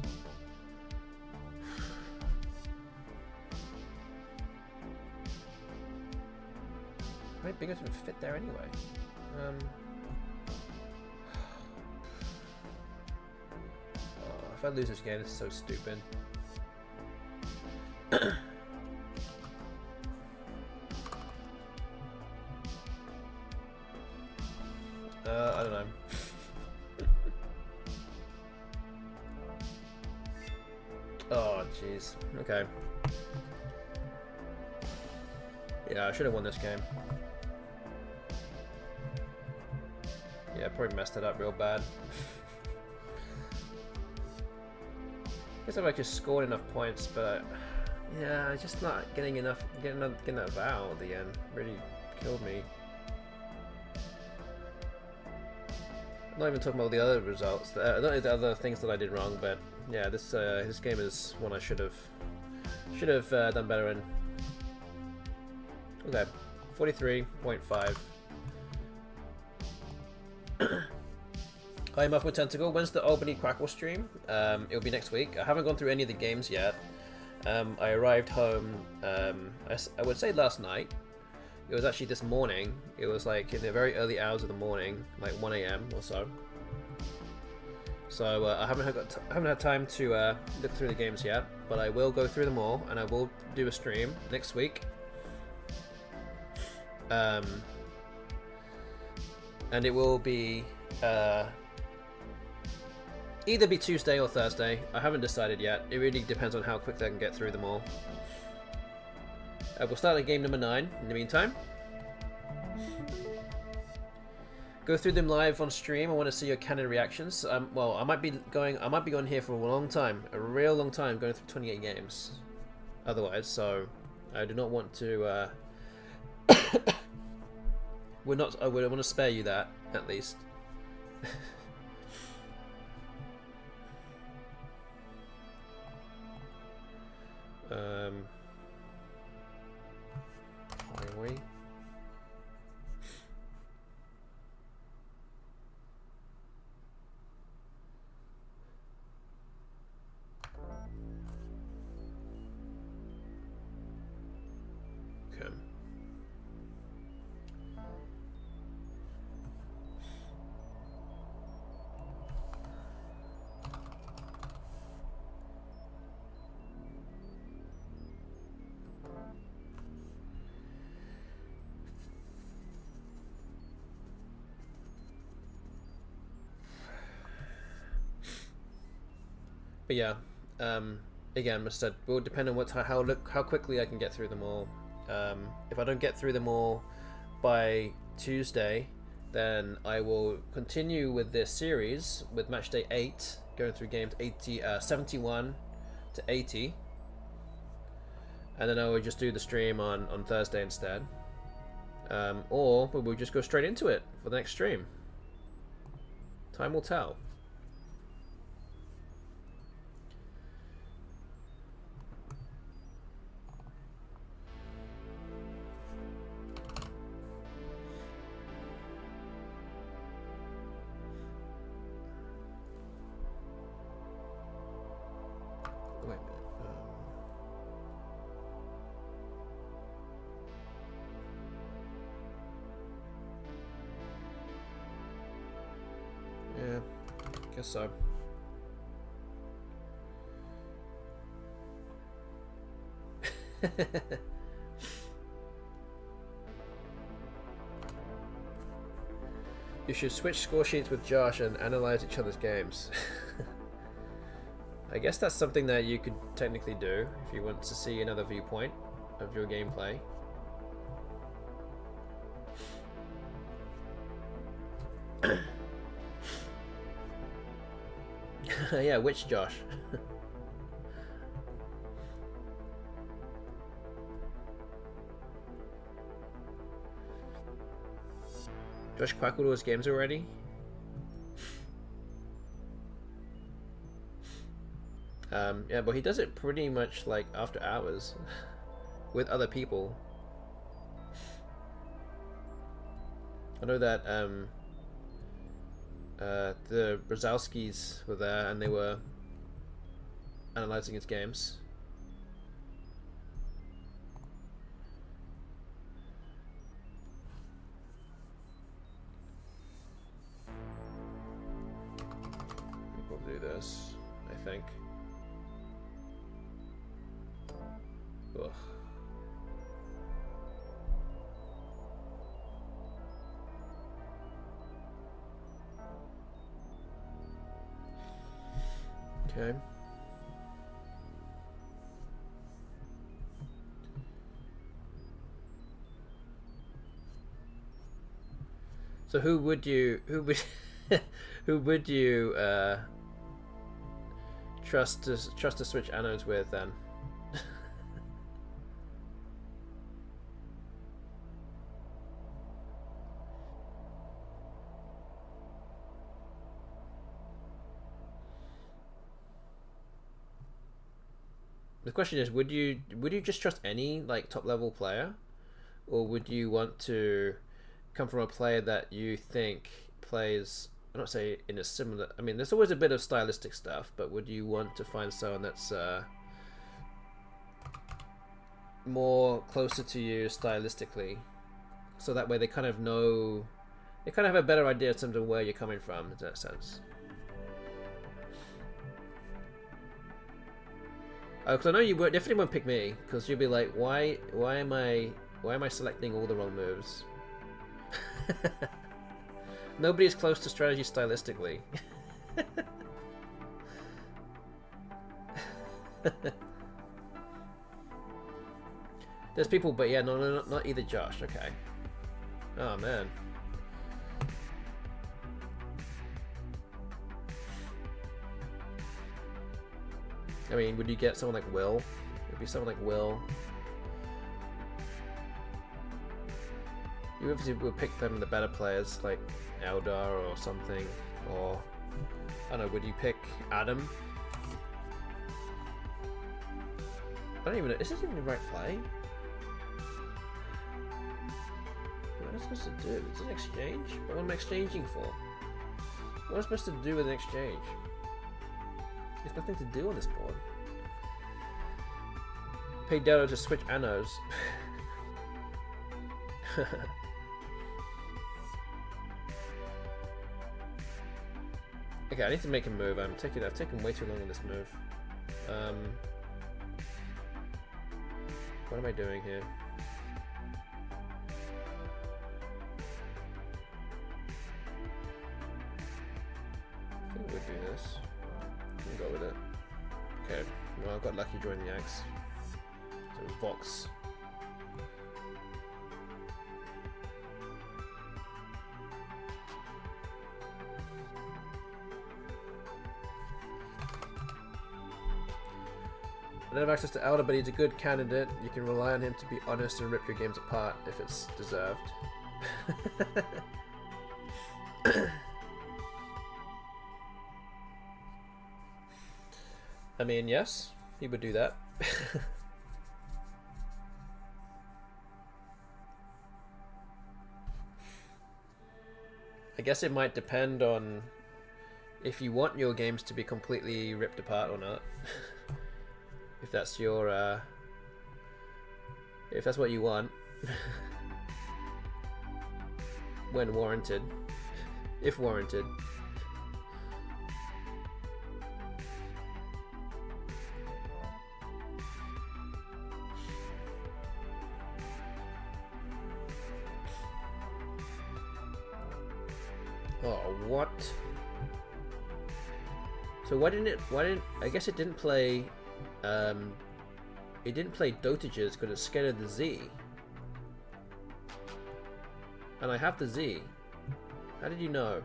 How many bingos would fit there anyway? Oh, if I lose this game, it's so stupid. I don't know. Oh, jeez. Okay. Yeah, I should have won this game. Yeah, probably messed it up real bad. Guess if I just scored enough points, but yeah, just not getting enough, getting that vow at the end really killed me. I'm not even talking about the other results, not the other things that I did wrong, but yeah, this game is one I should have done better in. Okay, 43.5. Hi, Muff with Tentacle. When's the Albany Crackle stream? It'll be next week. I haven't gone through any of the games yet. I arrived home, I would say last night. It was actually this morning. It was like in the very early hours of the morning, like 1 AM or so. So I haven't had time to look through the games yet, but I will go through them all, and I will do a stream next week. And it will be either be Tuesday or Thursday. I haven't decided yet. It really depends on how quickly I can get through them all. We'll start at game number 9 in the meantime. Go through them live on stream. I want to see your candid reactions. Well, I might be going here for a long time, a real long time, going through 28 games. Otherwise, so I do not want to. I would want to spare you that at least. Highway. Okay. But yeah, again, as I said, it will depend on how quickly I can get through them all. If I don't get through them all by Tuesday, then I will continue with this series with Matchday 8, going through games 71 to 80, and then I will just do the stream on Thursday instead. Or we'll just go straight into it for the next stream. Time will tell. Yeah, guess so. You should switch score sheets with Josh and analyze each other's games. I guess that's something that you could technically do if you want to see another viewpoint of your gameplay. Yeah, which Josh? Josh crackled all his games already? Yeah, but he does it pretty much like after hours with other people. I know that the Brzezowskis were there and they were analyzing his games. We'll do this, I think. Ugh. Okay. So who would you who would you trust to switch anodes with then? The question is, would you just trust any like top level player, or would you want to come from a player that you think plays, I'm not saying in a similar, I mean there's always a bit of stylistic stuff, but would you want to find someone that's more closer to you stylistically, so that way they kind of know, they kind of have a better idea in terms of where you're coming from, in that sense? Oh, because I know you definitely won't pick me, because you'll be like, why am I selecting all the wrong moves? Nobody is close to strategy stylistically. There's people, but yeah, no, not either Josh. Okay. Oh man. I mean, would you get someone like Will? It'd be someone like Will. You obviously would pick them the better players, like Eldar or something, or I don't know. Would you pick Adam? I don't even know. Is this even the right play? What am I supposed to do? It's an exchange? What am I exchanging for? What am I supposed to do with an exchange? There's nothing to do on this board. Pay Delta to switch anodes. Okay, I need to make a move. I've taken way too long on this move. What am I doing here? I think we'll do this. We can go with it. Okay, well I got lucky drawing the axe. So Vox. I don't have access to Elder, but he's a good candidate. You can rely on him to be honest and rip your games apart if it's deserved. I mean, yes, he would do that. I guess it might depend on if you want your games to be completely ripped apart or not. If that's your, if that's what you want. When warranted. If warranted. Oh, what? So why didn't I guess it didn't play, it didn't play dotages because it scared the Z. And I have the Z. How did you know?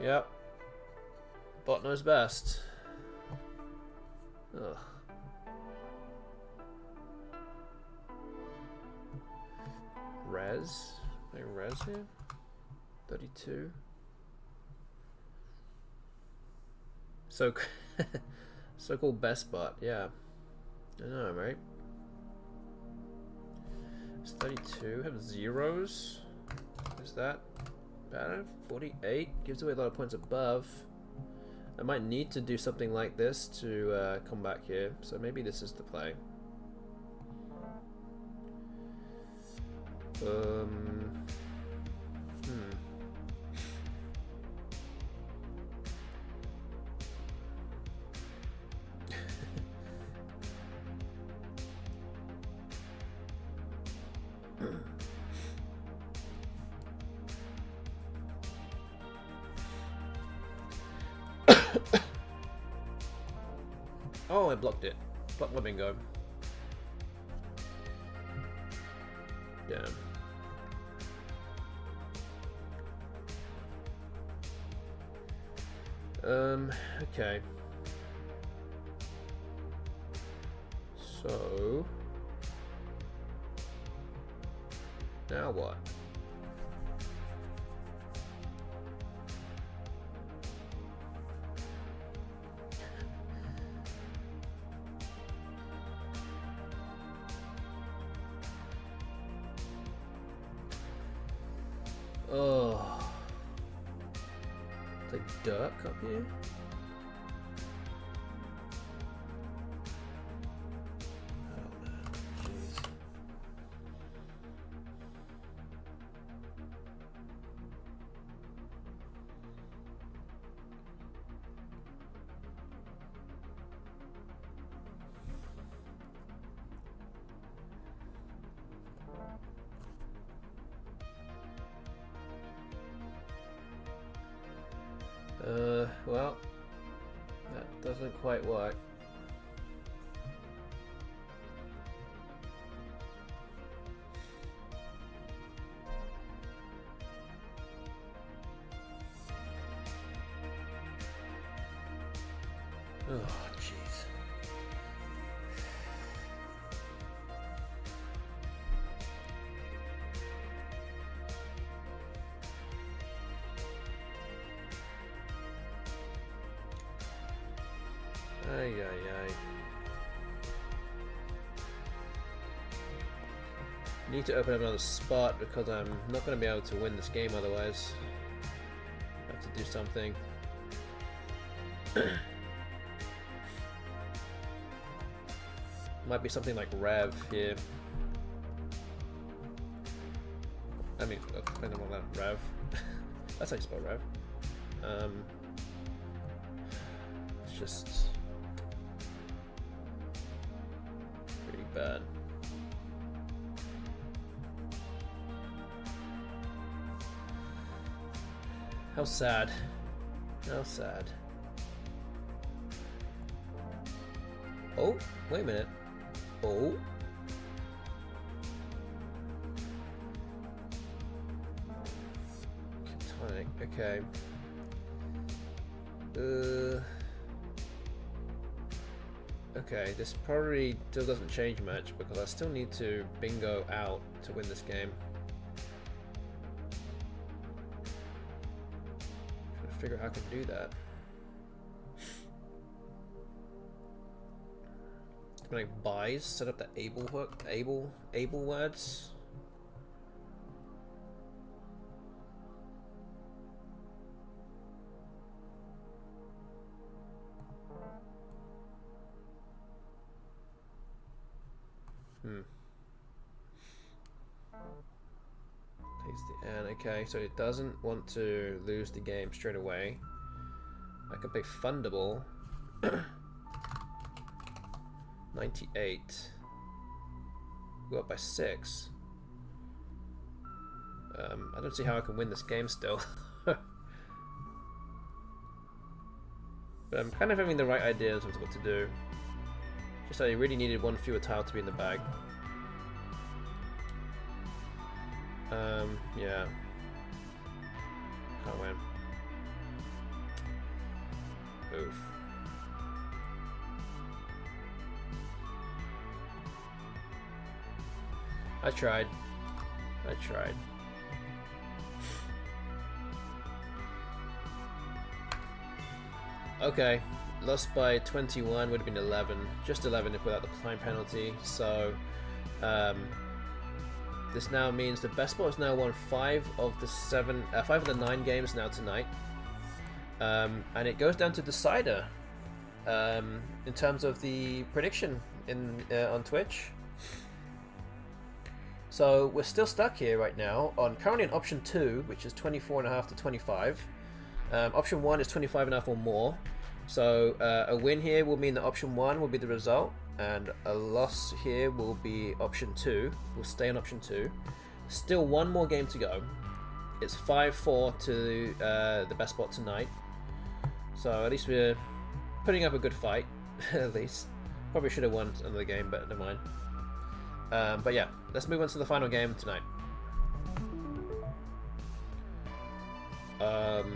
Yep. Bot knows best. Ugh. Res? Res here? 32. So, so-called BestBot, yeah. I know, right? It's 32, have zeros. Is that better? 48, gives away a lot of points above. I might need to do something like this to come back here, so maybe this is the play. Oh, I blocked it. Blocked my bingo. Damn. Okay. So now what? Oh, it's like duck up here. Well, that doesn't quite work. Oh, jeez. Ay, ay, ay. Need to open up another spot because I'm not going to be able to win this game otherwise. I have to do something. Might be something like Rev here. I mean, depending on that, Rev. That's how you spell Rev. It's just pretty bad. How sad. How sad. Oh, wait a minute. Oh. Tonic, okay. Okay, this probably still doesn't change much because I still need to bingo out to win this game. Trying to figure out how I can do that. Like buys, set up the able hook, able words. Takes the N. Okay, so it doesn't want to lose the game straight away. I can pick fundable. 98. Go up by 6. I don't see how I can win this game still. But I'm kind of having the right ideas of what to do. Just I really needed one fewer tile to be in the bag. Yeah. Can't win. Oof. I tried. Okay, lost by 21 would have been 11, just 11 if without the time penalty. So this now means the BestBot has now won 5 of the 9 games now tonight, and it goes down to decider in terms of the prediction on Twitch. So we're still stuck here right now on currently on option 2, which is 24.5 to 25. Option 1 is 25.5 or more. So a win here will mean that option 1 will be the result, and a loss here will be option 2. We'll stay on option 2. Still one more game to go. It's 5-4 to the BestBot tonight. So at least we're putting up a good fight. At least. Probably should have won another game, but never mind. But yeah, let's move on to the final game tonight. What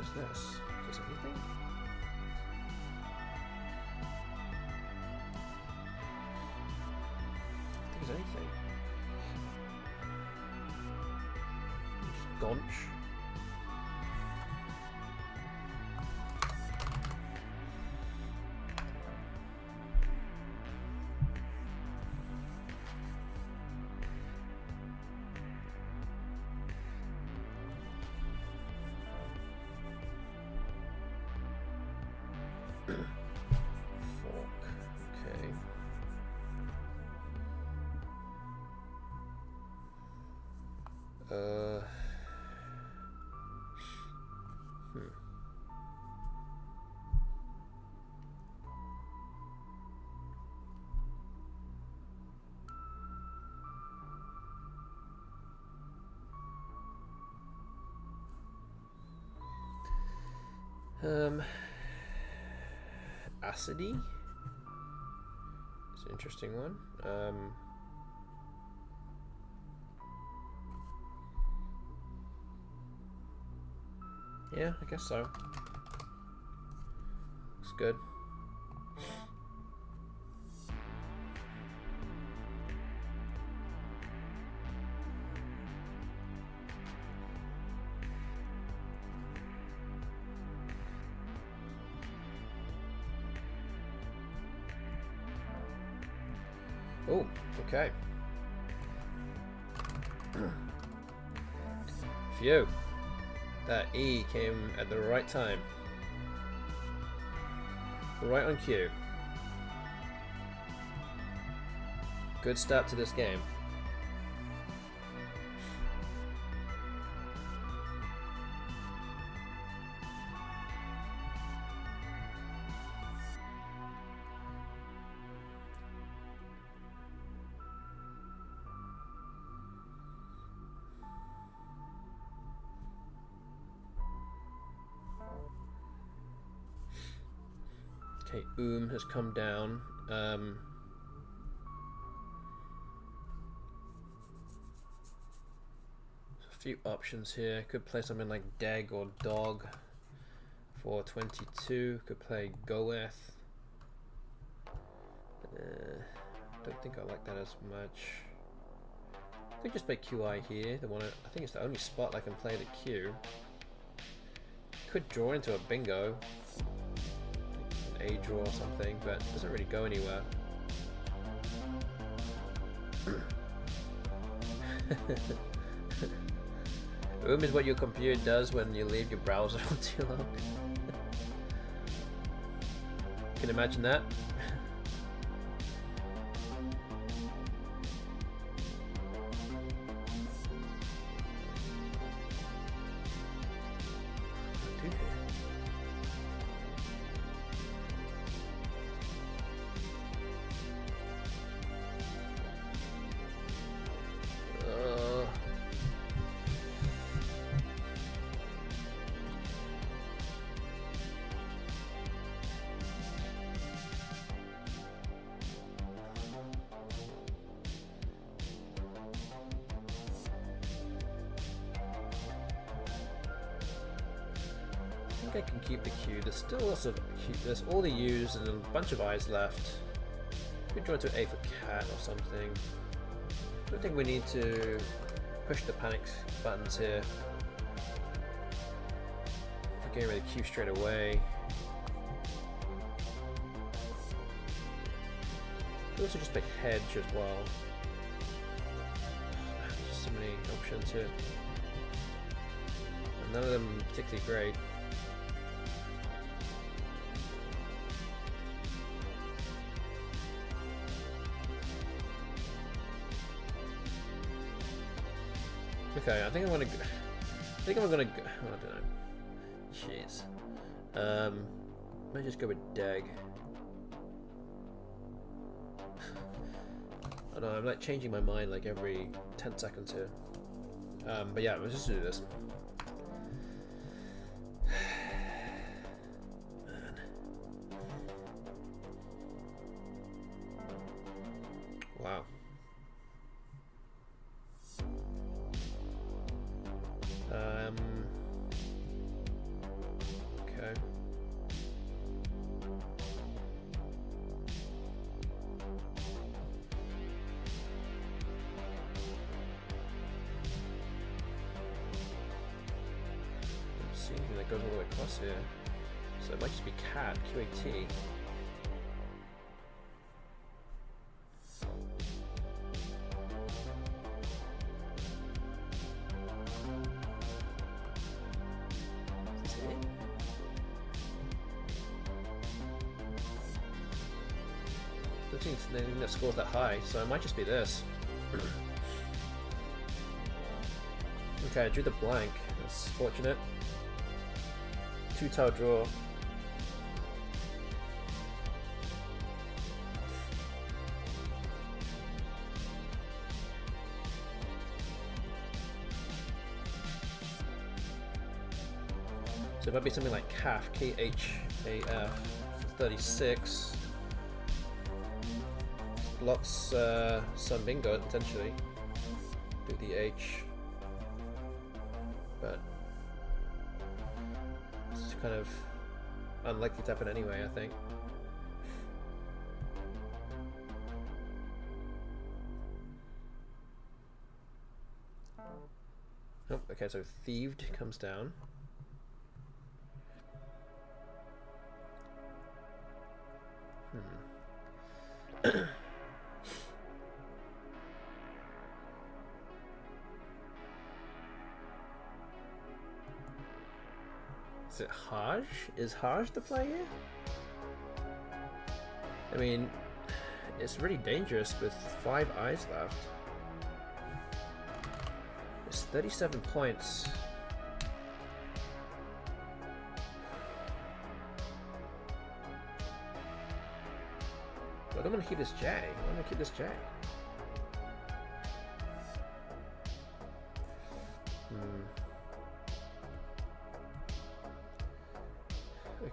is this? Is this anything? I think it's anything. Just Gonch. Acidy. It's an interesting one. Yeah, I guess so. Looks good. Oh, okay. Phew. That E came at the right time. Right on cue. Good start to this game. Okay, has come down. A few options here. Could play something like Dag or Dog for 22. Could play Goeth. Don't think I like that as much. Could just play QI here. The one I think it's the only spot I can play the Q. Could draw into a bingo. A draw or something, but it doesn't really go anywhere. Is what your computer does when you leave your browser on too long. Can you imagine that? I can keep the Q. There's still lots of Q. There's all the U's and a bunch of I's left. Could draw to A for cat or something. I don't think we need to push the panic buttons here. If we getting rid of Q straight away. Could also just pick hedge as well. Just so many options here. And none of them particularly great. Okay, I think I'm gonna. I don't know. Jeez. Might just go with Dag. I don't know. I'm like changing my mind like every 10 seconds here. But yeah, let's just do this. Man. Wow. Okay. I'm seeing anything that goes all the way across here. So it might just be cat, QAT. I don't think anything that scores that high, so it might just be this. Okay, I drew the blank. That's fortunate. Two-tile draw. So it might be something like CAF, K-H-A-F, 36. Blocks some bingo potentially. Do the H, but it's kind of unlikely to happen anyway, I think. Oh, okay, so thieved comes down. Is it Haj? Is Haj the play here? I mean, it's really dangerous with 5 eyes left. It's 37 points. I don't want to keep this J. I want to keep this J.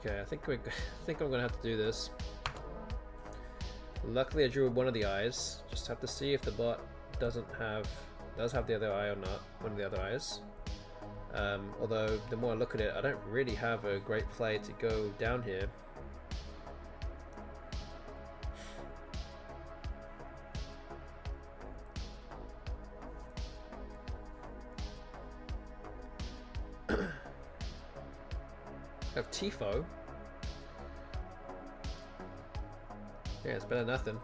Okay, I think I'm gonna have to do this. Luckily, I drew one of the eyes. Just have to see if the bot does have the other eye or not. One of the other eyes. Although the more I look at it, I don't really have a great play to go down here. Have Tifo. Yeah, it's better than nothing.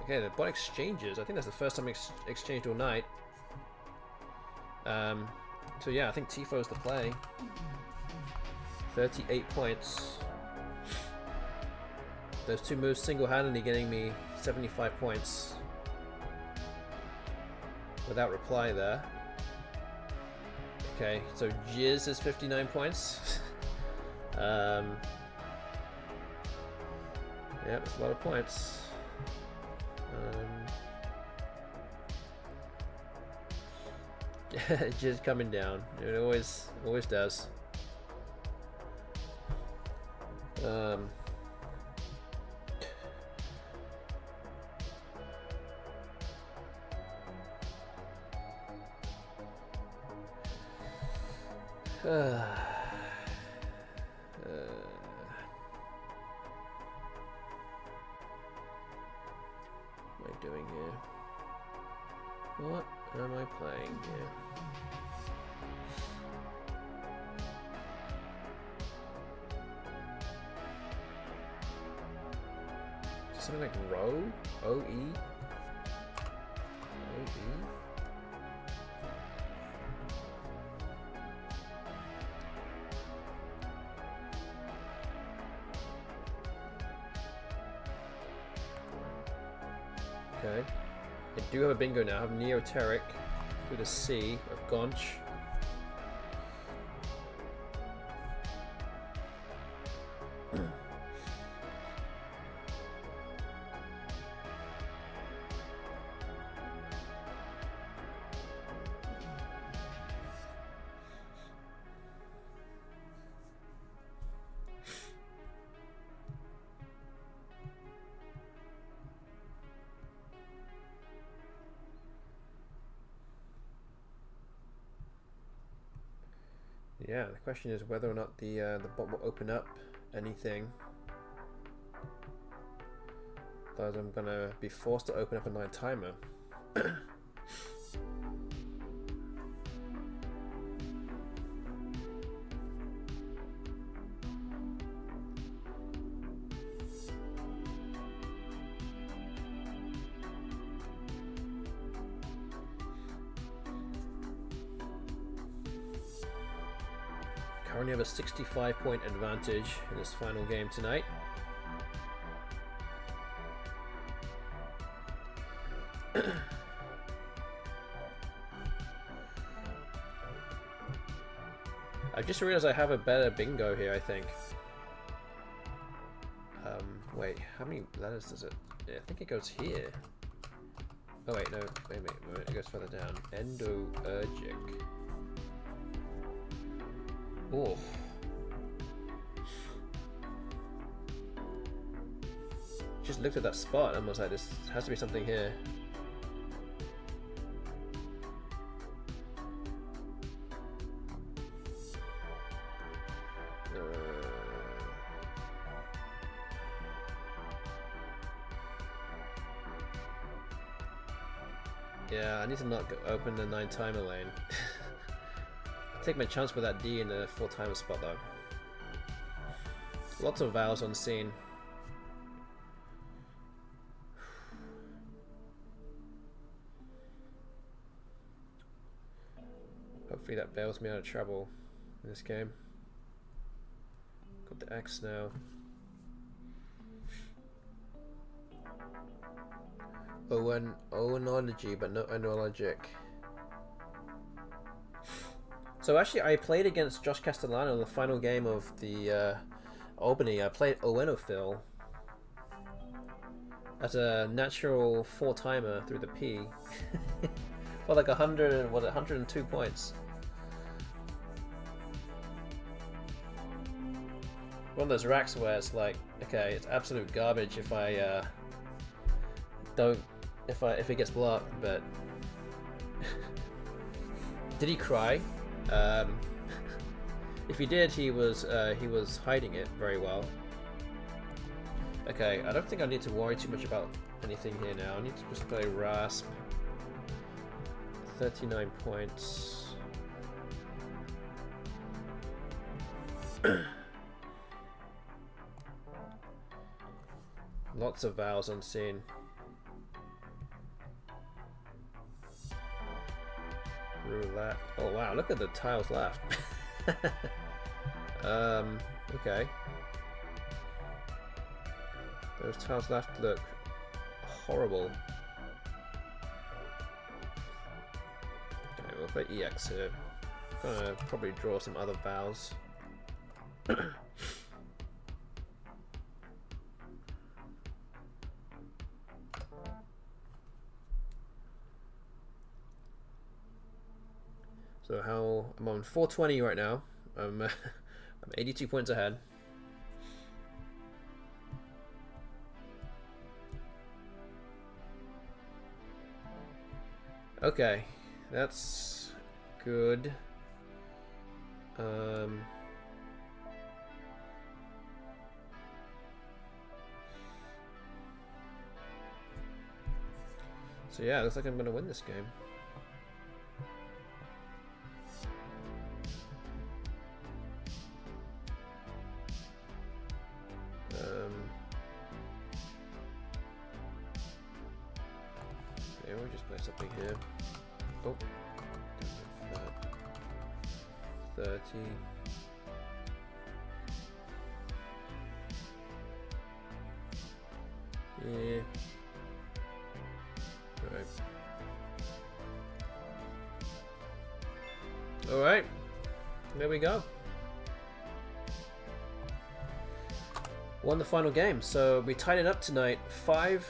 Okay, the bot exchanges. I think that's the first time exchanged all night. So yeah, I think Tifo's the play. 38 points. Those two moves single-handedly getting me 75 points. Without reply there. Okay, so Jizz is 59 points. Yeah, that's a lot of points. Jizz coming down. It always does. What am I doing here? What? am I playing here? Something like row? O-E? O-E? Okay. I do have a bingo now. I have Neoteric with a C of Gonch. Yeah, the question is whether or not the bot will open up anything. Otherwise I'm gonna be forced to open up a night timer. Currently have a 65-point advantage in this final game tonight. I just realized I have a better bingo here, I think. Wait, how many letters does it? Yeah, I think it goes here. Oh wait, no, wait, it goes further down. Endoergic. Oh. Just looked at that spot and was like, this has to be something here. Yeah, I need to not open the 9-timer lane. Take my chance with that D in the 4-timer spot though. Lots of vowels on scene. Hopefully that bails me out of trouble in this game. Got the X now. Oenology, but no oenologic. So actually, I played against Josh Castellano in the final game of the Albany. I played Oenophil as a natural 4-timer through the P for like 102 points. One of those racks where it's like, okay, it's absolute garbage if I if it gets blocked, but did he cry? If he did, he was hiding it very well. Okay, I don't think I need to worry too much about anything here now. I need to just play Rasp. 39 points. Lots of vowels unseen. Roulette. Oh wow, look at the tiles left. Okay. Those tiles left look horrible. Okay, we'll play EX here. I'm gonna probably draw some other vowels. So how I'm on 420 right now. I'm 82 points ahead. Okay, that's good. So yeah, looks like I'm gonna win this game. Oh. 30. Yeah. Right. Alright. There we go. Won the final game. So we tied it up tonight 5-5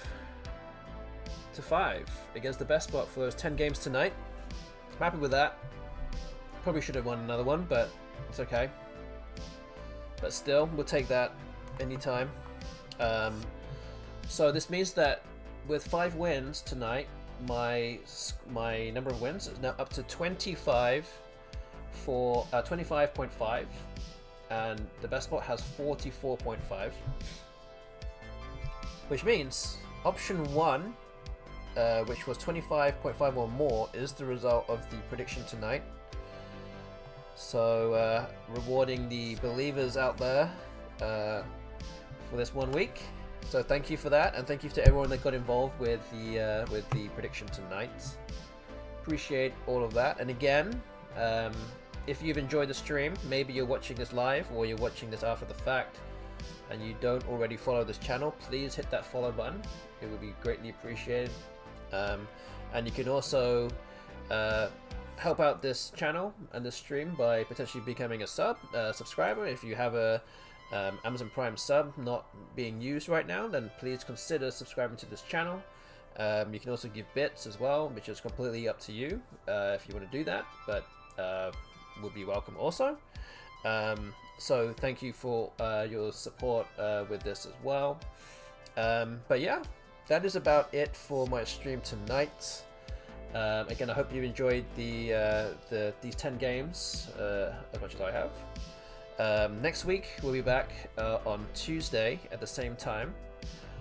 against the BestBot for those 10 games tonight. I'm happy with that. Probably should have won another one, but it's okay. But still, we'll take that anytime. So this means that with 5 wins tonight, my number of wins is now up to 25 for 25.5, and the BestBot has 44.5, which means option 1, which was 25.5 or more, is the result of the prediction tonight. So rewarding the believers out there for this 1 week. So thank you for that, and thank you to everyone that got involved with the prediction tonight. Appreciate all of that. And again, if you've enjoyed the stream, maybe you're watching this live or you're watching this after the fact, and you don't already follow this channel, please hit that follow button. It would be greatly appreciated. And you can also help out this channel and this stream by potentially becoming a subscriber. If you have a Amazon Prime sub not being used right now, then please consider subscribing to this channel. You can also give bits as well, which is completely up to you if you want to do that, but would be welcome also. So thank you for your support with this as well. But yeah, that is about it for my stream tonight. Again, I hope you enjoyed these 10 games as much as I have. Next week we'll be back on Tuesday at the same time,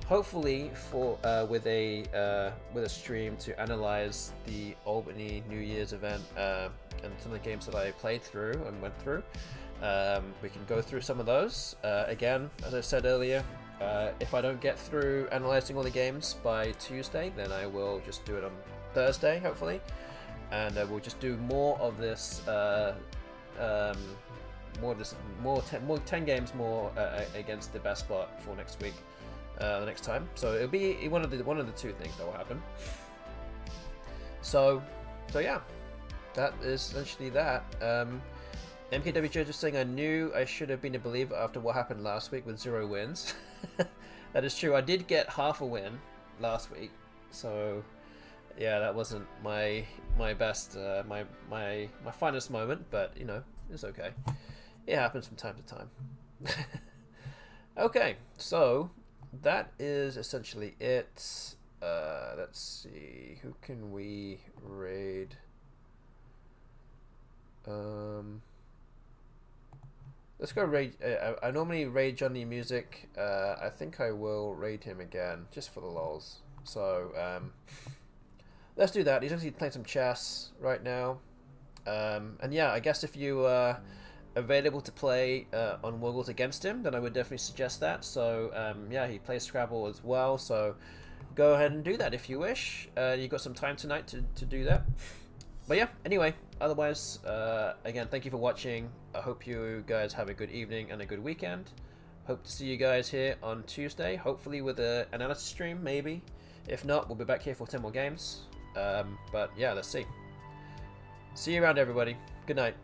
hopefully for with a stream to analyze the Albany New Year's event and some of the games that I played through and went through. We can go through some of those. Again, as I said earlier, if I don't get through analyzing all the games by Tuesday, then I will just do it on Thursday, hopefully, and we'll just do more of this. More 10 games more against the BestBot for next week, the next time. So it'll be one of the two things that will happen. So yeah, that is essentially that. MKWJ just saying, I knew I should have been a believer after what happened last week with 0 wins. That is true. I did get half a win last week, so yeah, that wasn't my best, my finest moment, but you know, it's okay. It happens from time to time. Okay, so that is essentially it. Let's see, who can we raid? Let's go raid. I normally raid Johnny Music. I think I will raid him again just for the lols. So let's do that. He's actually playing some chess right now. And yeah, I guess if you available to play on woogles against him, then I would definitely suggest that. So yeah, he plays Scrabble as well, so go ahead and do that if you wish. You've got some time tonight to do that. But yeah, anyway, otherwise, again, thank you for watching. I hope you guys have a good evening and a good weekend. Hope to see you guys here on Tuesday, hopefully with an analysis stream, maybe. If not, we'll be back here for 10 more games. But yeah, let's see. See you around, everybody. Good night.